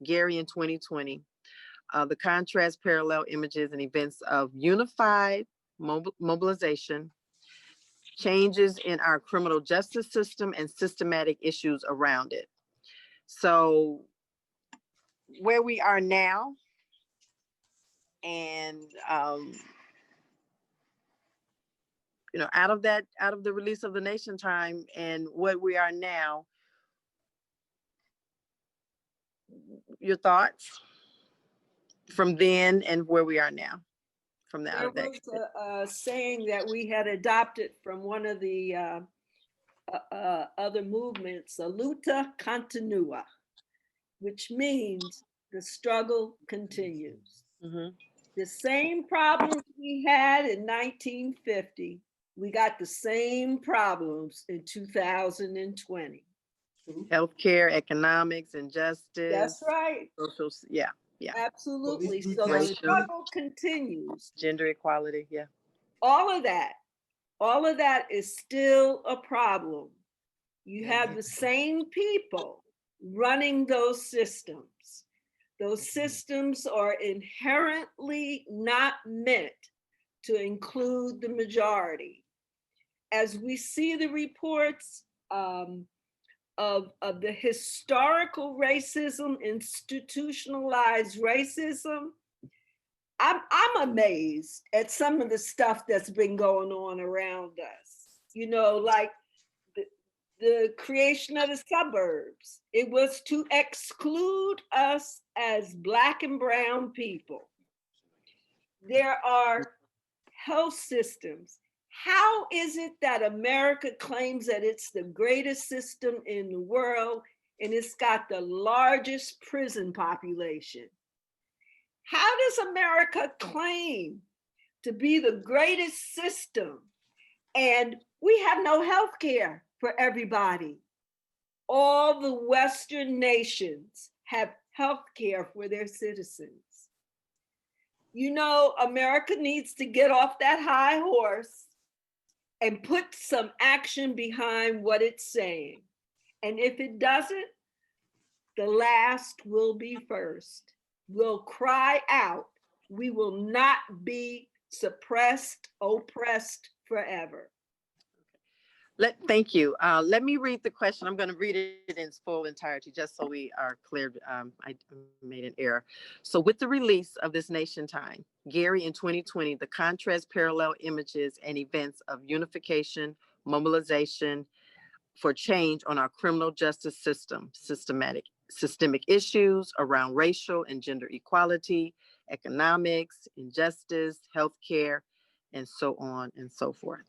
Gary in 2020, the contrast, parallel images, and events of unified mobilization, changes in our criminal justice system, and systematic issues around it. So where we are now, and out of the release of the NationTime and what we are now, your thoughts from then and where we are now? From the There was a saying that we had adopted from one of the other movements, luta continua, which means the struggle continues. Mm-hmm. The same problems we had in 1950, we got the same problems in 2020. Healthcare, economics, injustice. That's right. Social, yeah. Absolutely. So the struggle continues. Gender equality, yeah. All of that is still a problem. You have the same people running those systems. Those systems are inherently not meant to include the majority. As we see the reports of the historical racism, institutionalized racism, I'm amazed at some of the stuff that's been going on around us. Like the creation of the suburbs. It was to exclude us as Black and brown people. There are health systems. How is it that America claims that it's the greatest system in the world and it's got the largest prison population? How does America claim to be the greatest system and we have no health care for everybody? All the Western nations have health care for their citizens. America needs to get off that high horse and put some action behind what it's saying. And if it doesn't, the last will be first. We'll cry out. We will not be suppressed, oppressed forever. Thank you. Let me read the question. I'm going to read it in its full entirety, just so we are clear. I made an error. So with the release of this NationTime, Gary in 2020, the contrast, parallel images, and events of unification, mobilization for change on our criminal justice system, systemic issues around racial and gender equality, economics, injustice, healthcare, and so on and so forth.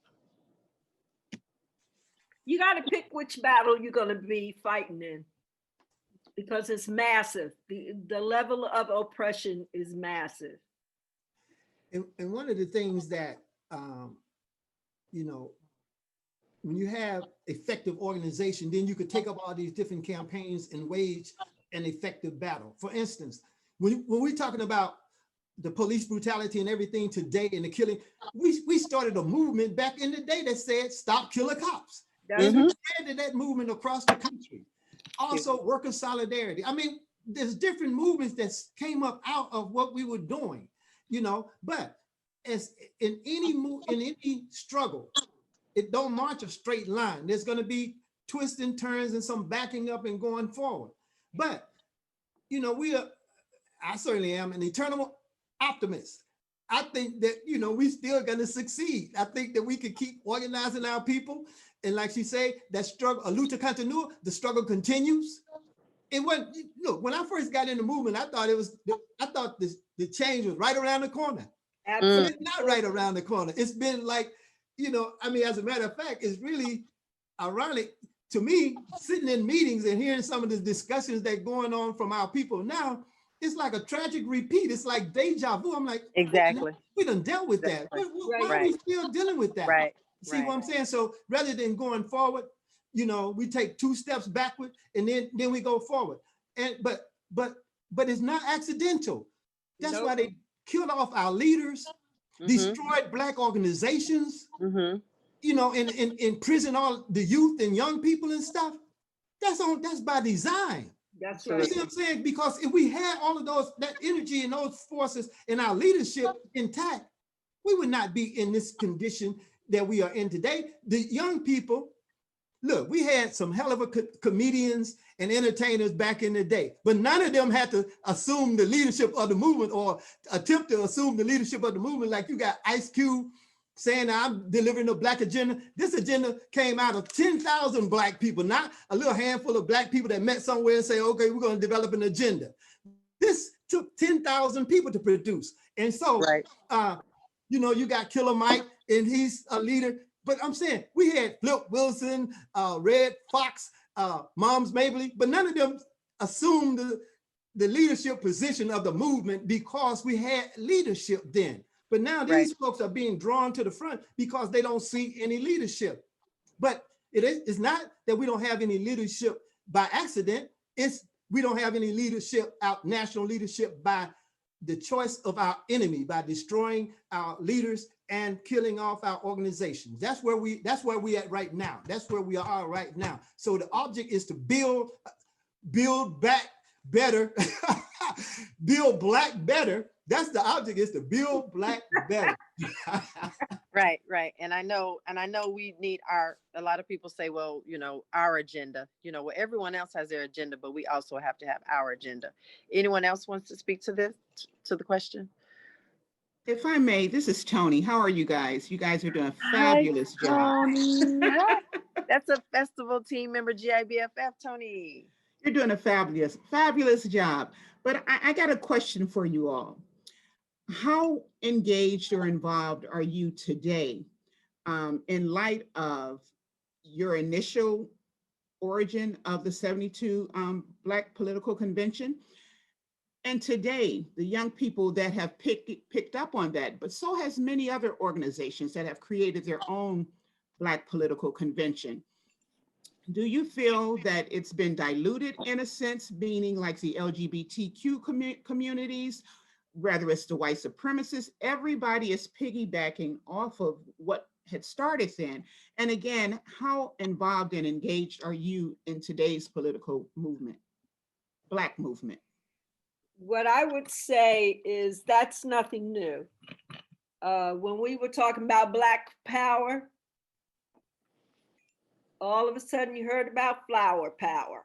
You got to pick which battle you're going to be fighting in, because it's massive. The level of oppression is massive. And one of the things that, when you have effective organization, then you could take up all these different campaigns and wage an effective battle. For instance, when we're talking about the police brutality and everything today and the killing, we started a movement back in the day that said, stop killer cops. And we expanded that movement across the country. Also worker solidarity. I mean, there's different movements that came up out of what we were doing, you know, but as in any struggle, it don't march a straight line. There's going to be twists and turns and some backing up and going forward. But, you know, I certainly am an eternal optimist. I think that, you know, we still going to succeed. I think that we can keep organizing our people. And like she say, that struggle, a lucha continua, the struggle continues. It wasn't, look, when I first got in the movement, I thought the change was right around the corner. But it's not right around the corner. It's been like, you know, I mean, as a matter of fact, it's really ironic to me, sitting in meetings and hearing some of the discussions that are going on from our people now. It's like a tragic repeat. It's like deja vu. I'm like, exactly. We done dealt with that. Why are we still dealing with that? Right. See what I'm saying? So rather than going forward, you know, we take 2 steps backward and then we go forward. And but it's not accidental. That's why they killed off our leaders, destroyed Black organizations, you know, and imprison all the youth and young people and stuff. That's by design. That's right. right. You see what I'm saying? Because if we had all of that energy and those forces in our leadership intact, we would not be in this condition that we are in today. The young people, look, we had some hell of a comedians and entertainers back in the day, but none of them had to assume the leadership of the movement or attempt to assume the leadership of the movement. Like you got Ice Cube saying, I'm delivering a Black agenda. This agenda came out of 10,000 Black people, not a little handful of Black people that met somewhere and say, okay, we're going to develop an agenda. This took 10,000 people to produce. And so, you know, you got Killer Mike and he's a leader. But I'm saying we had Flip Wilson, Red Fox, Moms Mabley, but none of them assumed the leadership position of the movement because we had leadership then. But now these folks are being drawn to the front because they don't see any leadership. But it's not that we don't have any leadership by accident. It's we don't have any leadership, national leadership by the choice of our enemy, by destroying our leaders and killing off our organizations. That's where we at right now. That's where we are right now. So the object is to build back better, build Black better. That's the object, is to build Black better. Right. And I know we need a lot of people say, well, you know, our agenda, you know, well, everyone else has their agenda, but we also have to have our agenda. Anyone else wants to speak to the question? If I may, this is Tony. How are you guys? You guys are doing a fabulous job. That's a festival team member, GIBFF, Tony. You're doing a fabulous job. But I got a question for you all. How engaged or involved are you today in light of your initial origin of the 72 Black Political Convention? And today, the young people that have picked up on that, but so has many other organizations that have created their own Black Political Convention. Do you feel that it's been diluted in a sense, meaning like the LGBTQ communities, whether it's the white supremacists, everybody is piggybacking off of what had started then? And again, how involved and engaged are you in today's political movement, Black movement? What I would say is that's nothing new. When we were talking about Black power, all of a sudden you heard about flower power.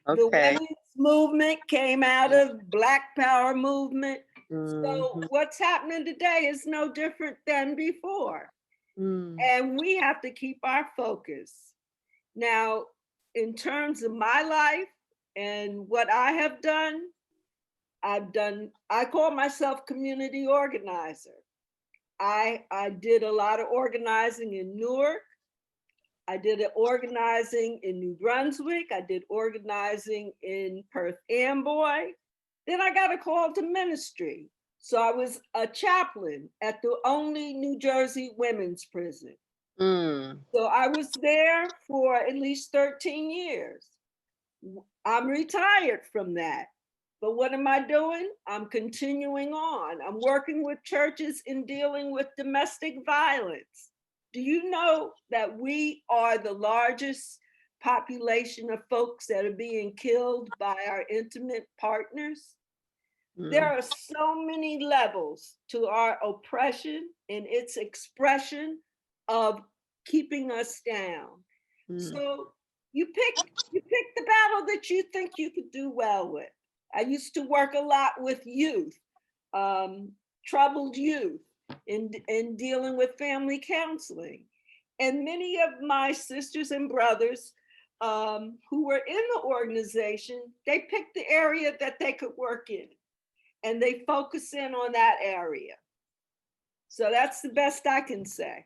The women's movement came out of Black power movement. So what's happening today is no different than before. And we have to keep our focus. Now, in terms of my life and what I have done, I call myself community organizer. I did a lot of organizing in Newark. I did organizing in New Brunswick. I did organizing in Perth Amboy. Then I got a call to ministry. So I was a chaplain at the only New Jersey women's prison. So I was there for at least 13 years. I'm retired from that. But what am I doing? I'm continuing on. I'm working with churches in dealing with domestic violence. Do you know that we are the largest population of folks that are being killed by our intimate partners? There are so many levels to our oppression and its expression of keeping us down. So you pick the battle that you think you could do well with. I used to work a lot with youth, troubled youth, in dealing with family counseling. And many of my sisters and brothers who were in the organization, they picked the area that they could work in, and they focus in on that area. So that's the best I can say.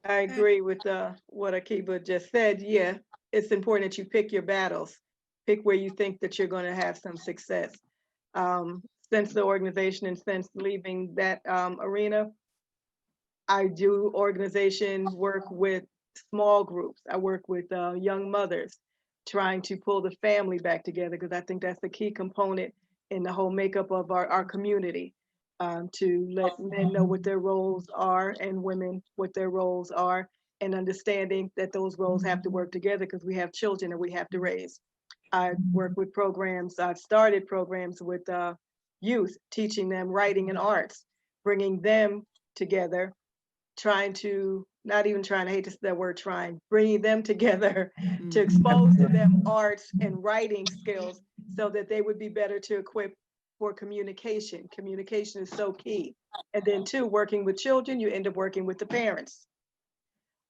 I agree with what Akiba just said. Yeah, it's important that you pick your battles, pick where you think that you're going to have some success. Since the organization and since leaving that arena, I do organization work with small groups. I work with young mothers, trying to pull the family back together, because I think that's the key component in the whole makeup of our community, to let men know what their roles are and women what their roles are, and understanding that those roles have to work together because we have children and we have to raise. I work with programs, I've started programs with youth, teaching them writing and arts, bringing them together, trying to, not even trying, I hate to say that word trying, bringing them together to expose to them arts and writing skills so that they would be better to equip for communication. Communication is so key. And then two, working with children, you end up working with the parents.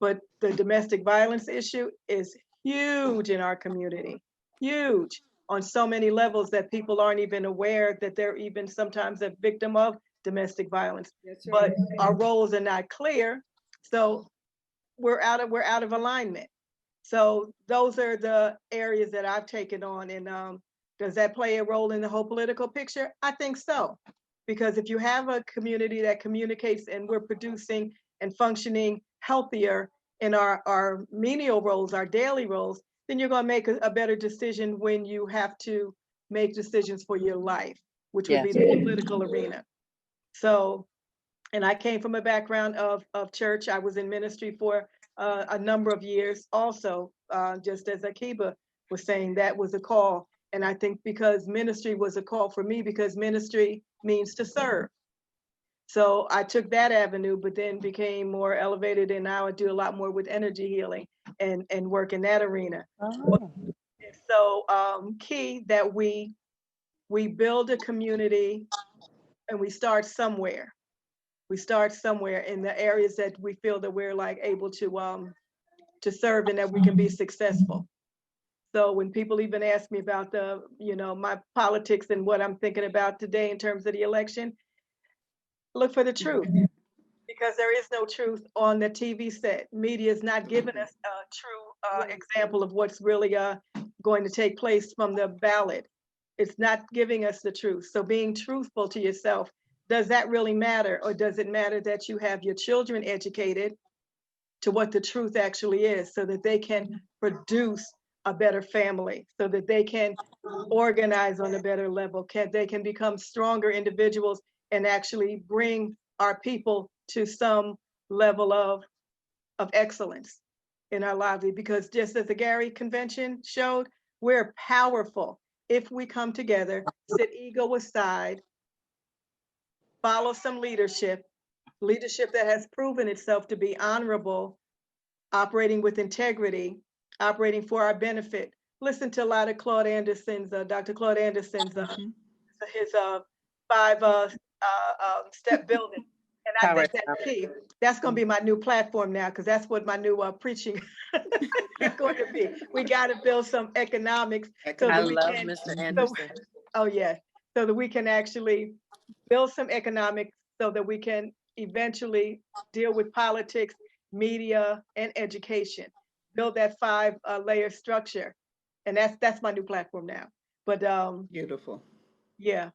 But the domestic violence issue is huge in our community, huge on so many levels that people aren't even aware that they're even sometimes a victim of domestic violence. But our roles are not clear, so we're out of alignment. So those are the areas that I've taken on. And does that play a role in the whole political picture? I think so, because if you have a community that communicates and we're producing and functioning healthier in our menial roles, our daily roles, then you're going to make a better decision when you have to make decisions for your life, which would be the political arena. So, and I came from a background of church. I was in ministry for a number of years also, just as Akiba was saying, that was a call. And I think because ministry was a call for me, because ministry means to serve. So I took that avenue, but then became more elevated, and now I do a lot more with energy healing and work in that arena. So key that we build a community and we start somewhere. We start somewhere in the areas that we feel that we're like able to serve and that we can be successful. So when people even ask me about my politics and what I'm thinking about today in terms of the election, look for the truth, because there is no truth on the TV set. Media is not giving us a true example of what's really going to take place from the ballot. It's not giving us the truth. So being truthful to yourself, does that really matter? Or does it matter that you have your children educated to what the truth actually is, so that they can produce a better family, so that they can organize on a better level, they can become stronger individuals and actually bring our people to some level of excellence in our lives? Because just as the Gary Convention showed, we're powerful if we come together, set ego aside, follow some leadership that has proven itself to be honorable, operating with integrity, operating for our benefit. Listen to a lot of Claude Anderson's, Dr. Claude Anderson's, his 5-step building. And I think that's key. That's going to be my new platform now, because that's what my new preaching is going to be. We got to build some economics. So that we can, Mr. Anderson. So that we can actually build some economics so that we can eventually deal with politics, media, and education. Build that 5-layer structure. And that's my new platform now. But beautiful. Yeah,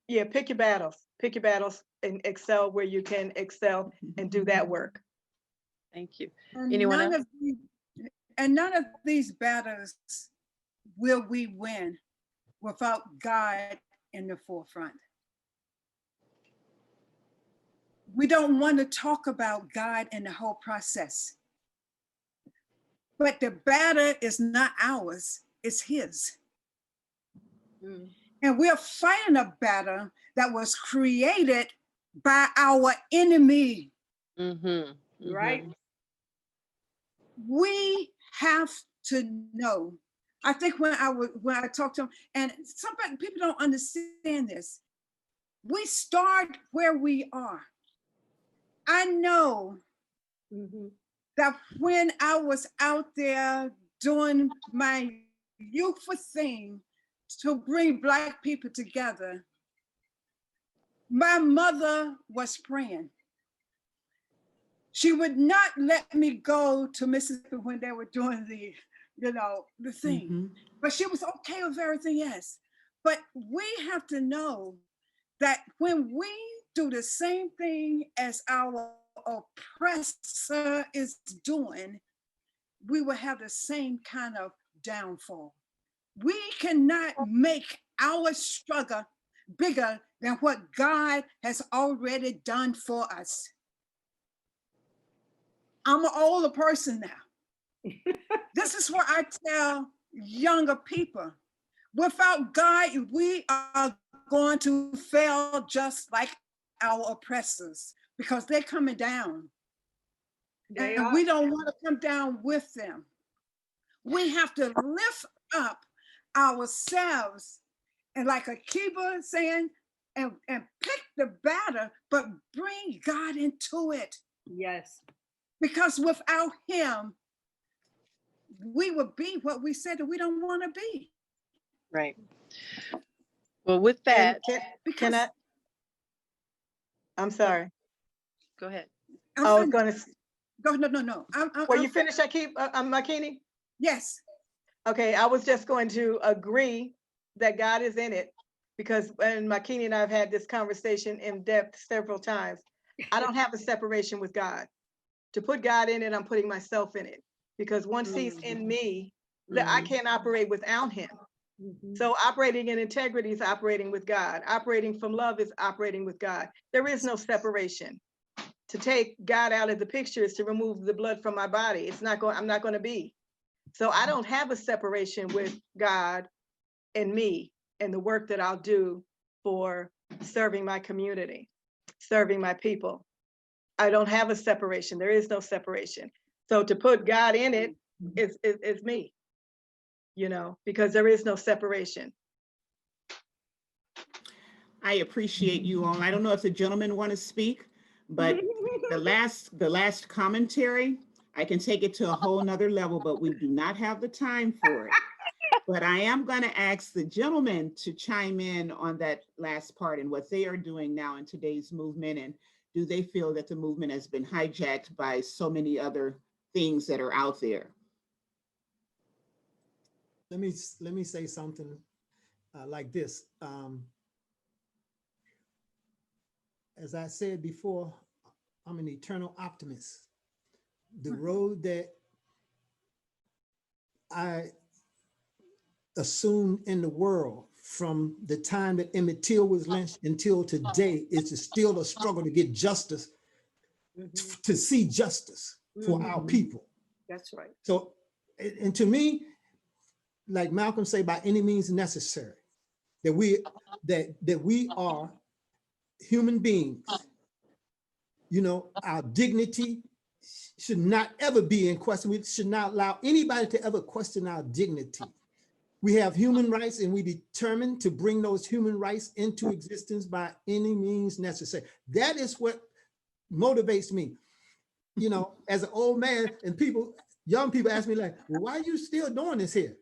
pick your battles. Pick your battles and excel where you can excel and do that work. Thank you. And Anyone else? none of these battles will we win. without God in the forefront. We don't want to talk about God in the whole process. But the battle is not ours, it's his. And we're fighting a battle that was created by our enemy. Right? We have to know. I think when I talk to them, and somebody people don't understand this. We start where we are. I know that when I was out there doing my youthful thing to bring Black people together, my mother was praying. She would not let me go to Mississippi when they were doing the thing. But she was okay with everything else. But we have to know that when we do the same thing as our oppressor is doing, we will have the same kind of downfall. We cannot make our struggle bigger than what God has already done for us. I'm an older person now. This is what I tell younger people. Without God, we are going to fail just like our oppressors because they're coming down. And we don't want to come down with them. We have to lift up ourselves and like Akiba saying, and pick the battle, but bring God into it. Yes. Because without him, we would be what we said that we don't want to be. Right. Well, with that, can I? I'm sorry. Go ahead. I was going to go. No. Were you finished, Makini? Yes. Okay, I was just going to agree that God is in it because when Makini and I have had this conversation in depth several times, I don't have a separation with God. To put God in it, I'm putting myself in it because once he's in me, that I can't operate without him. So operating in integrity is operating with God. Operating from love is operating with God. There is no separation. To take God out of the picture is to remove the blood from my body. It's not going, I'm not going to be. So I don't have a separation with God and me and the work that I'll do for serving my community, serving my people. I don't have a separation. There is no separation. So to put God in it is me, because there is no separation. I appreciate you all. I don't know if the gentlemen want to speak, but the last commentary, I can take it to a whole nother level, but we do not have the time for it. But I am going to ask the gentlemen to chime in on that last part and what they are doing now in today's movement, and do they feel that the movement has been hijacked by so many other things that are out there? Let me say something like this. As I said before, I'm an eternal optimist. The road that I assumed in the world from the time that Emmett Till was lynched until today is still a struggle to get justice, to see justice for our people. That's right. So, and to me, like Malcolm say, by any means necessary, that we are human beings. Our dignity should not ever be in question. We should not allow anybody to ever question our dignity. We have human rights and we determined to bring those human rights into existence by any means necessary. That is what motivates me. As an old man, and young people ask me like, well, why are you still doing this here?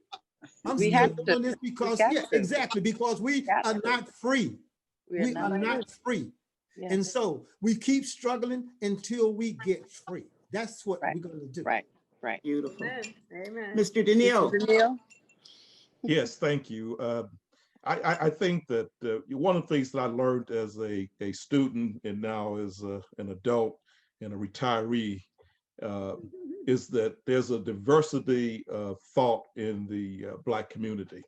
I'm still doing this because, exactly, because we are not free. We are not free. Yeah. And so we keep struggling until we get free. That's what we're going to do. Right. Beautiful. Amen. Mr. Daniil. Yes, thank you. I think that one of the things that I learned as a student and now as an adult and a retiree is that there's a diversity of thought in the Black community.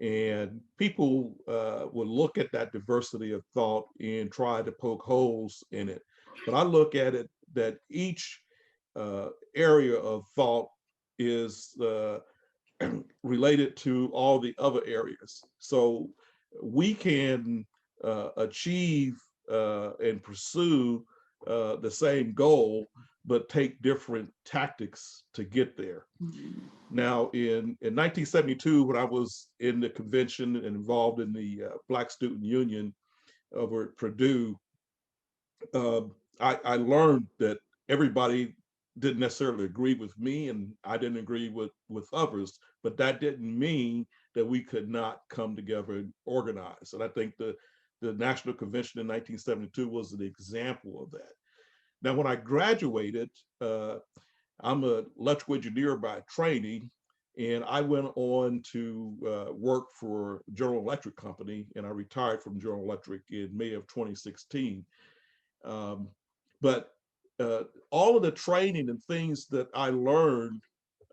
And people would look at that diversity of thought and try to poke holes in it. But I look at it that each area of thought is related to all the other areas. So we can achieve and pursue the same goal, but take different tactics to get there. Now, in 1972, when I was in the convention and involved in the Black Student Union over at Purdue, I learned that everybody didn't necessarily agree with me, and I didn't agree with others, but that didn't mean that we could not come together and organize. And I think the National Convention in 1972 was an example of that. Now, when I graduated, I'm an electrical engineer by training, and I went on to work for General Electric Company, and I retired from General Electric in May of 2016. But all of the training and things that I learned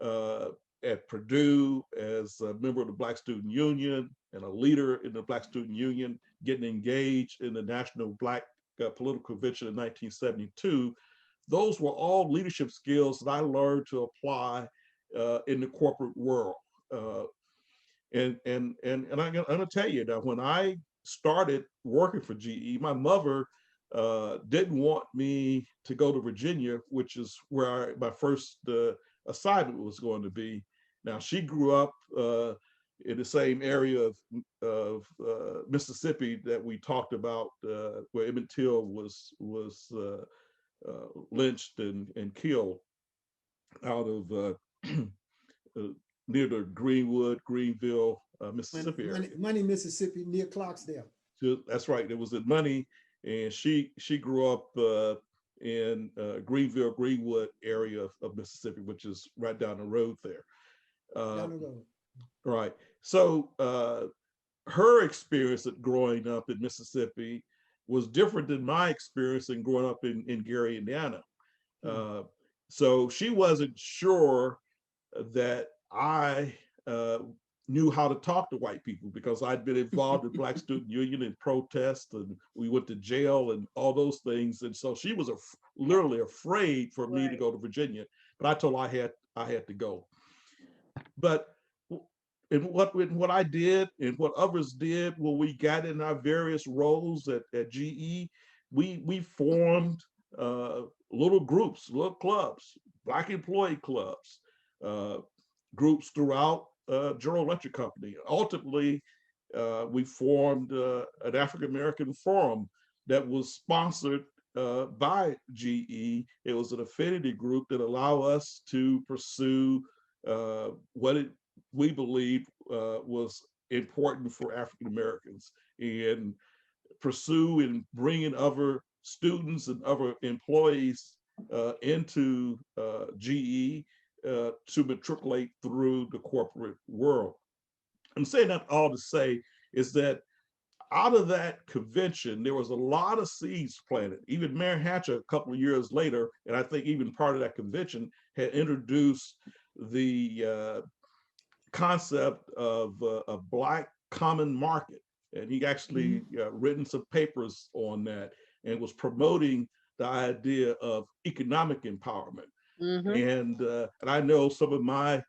at Purdue as a member of the Black Student Union and a leader in the Black Student Union, getting engaged in the National Black Political Convention in 1972, those were all leadership skills that I learned to apply in the corporate world. And I'm gonna tell you that when I started working for GE, my mother didn't want me to go to Virginia, which is where my first assignment was going to be. Now, she grew up in the same area of Mississippi that we talked about, where Emmett Till was lynched and killed out of near the Greenville, Mississippi area. Money, Mississippi, near Clarksdale. So that's right. There was a Money, and she grew up in Greenville, Greenwood area of Mississippi, which is right down the road there. Down the road. Right. So her experience of growing up in Mississippi was different than my experience in growing up in Gary, Indiana. So she wasn't sure that I knew how to talk to white people because I'd been involved in Black Student Union and protests, and we went to jail and all those things. And so she was literally afraid for me to go to Virginia, but I told her I had to go. But in what I did and what others did when we got in our various roles at GE, we formed little groups, little clubs, Black employee clubs, groups throughout General Electric Company. Ultimately, we formed an African American forum that was sponsored by GE. It was an affinity group that allowed us to pursue what we believed was important for African Americans, and pursue and bringing other students and other employees into GE to matriculate through the corporate world. I'm saying that all to say is that out of that convention, there was a lot of seeds planted. Even Mayor Hatcher, a couple of years later, and I think even part of that convention, had introduced the concept of a Black common market. And he actually written some papers on that and was promoting the idea of economic empowerment. And I know some of my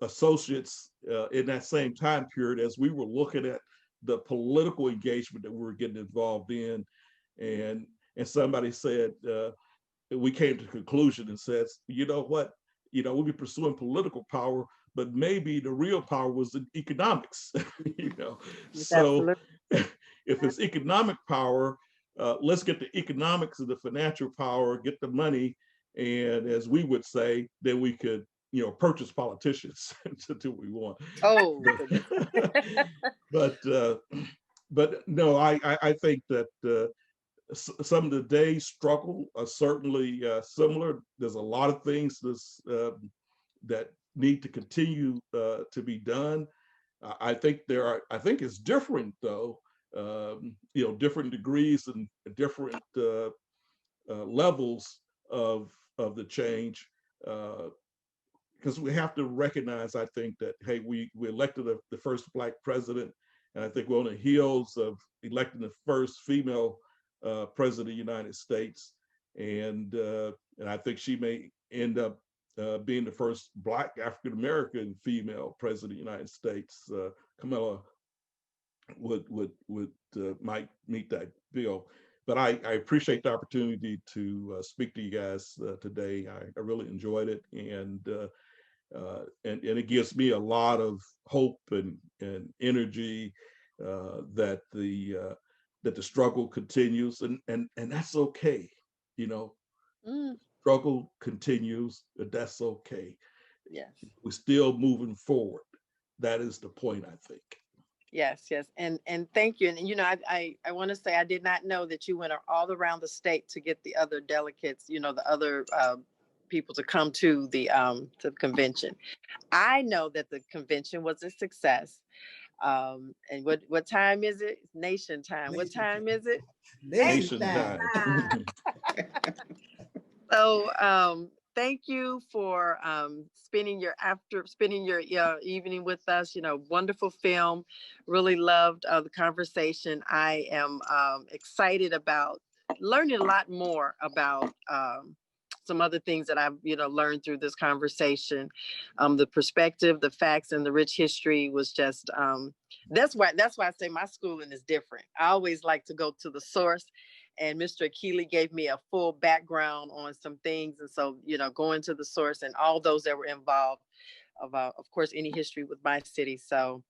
associates in that same time period, as we were looking at the political engagement that we were getting involved in, and somebody said, we came to the conclusion and said, you know what, we'll be pursuing political power, but maybe the real power was in economics. So if it's economic power, let's get the economics and the financial power, get the money, and as we would say, then we could, purchase politicians to do what we want. Oh, but no, I think that some of the day's struggle are certainly similar. There's a lot of things that need to continue to be done. I think it's different though. Different degrees and different levels of the change. because we have to recognize, I think, that, hey, we elected the first Black president, and I think we're on the heels of electing the first female president of the United States. And I think she may end up being the first Black African-American female president of the United States. Kamala might meet that bill. But I appreciate the opportunity to speak to you guys today. I really enjoyed it, and it gives me a lot of hope and energy that the struggle continues, and that's okay. You know, struggle continues, but that's okay. Yes, we're still moving forward. That is the point, I think. Yes, and thank you. And I want to say I did not know that you went all around the state to get the other delegates, the other people to come to the convention. I know that the convention was a success. And what time is it? Nation time. What time is it? Nation time. So thank you for spending your evening with us. Wonderful film. Really loved the conversation. I am excited about learning a lot more about some other things that I've learned through this conversation. The perspective, the facts, and the rich history was just that's why I say my schooling is different. I always like to go to the source. And Mr. Akili gave me a full background on some things. And so, going to the source and all those that were involved, of course, any history with my city. So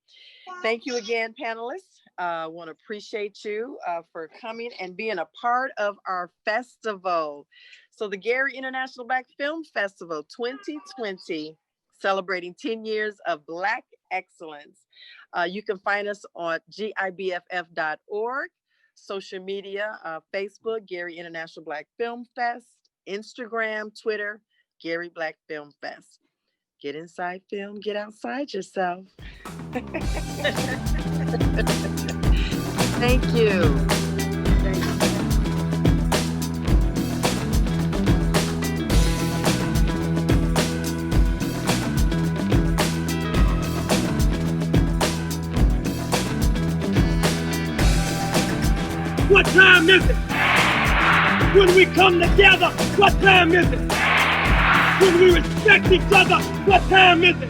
thank you again, panelists. I want to appreciate you for coming and being a part of our festival. So the Gary International Black Film Festival 2020, celebrating 10 years of Black excellence. You can find us on GIBFF.org. Social media, Facebook, Gary International Black Film Fest, Instagram, Twitter, Gary Black Film Fest. Get inside film, get outside yourself. Thank you. What time is it? When we come together, what time is it? When we respect each other, what time is it?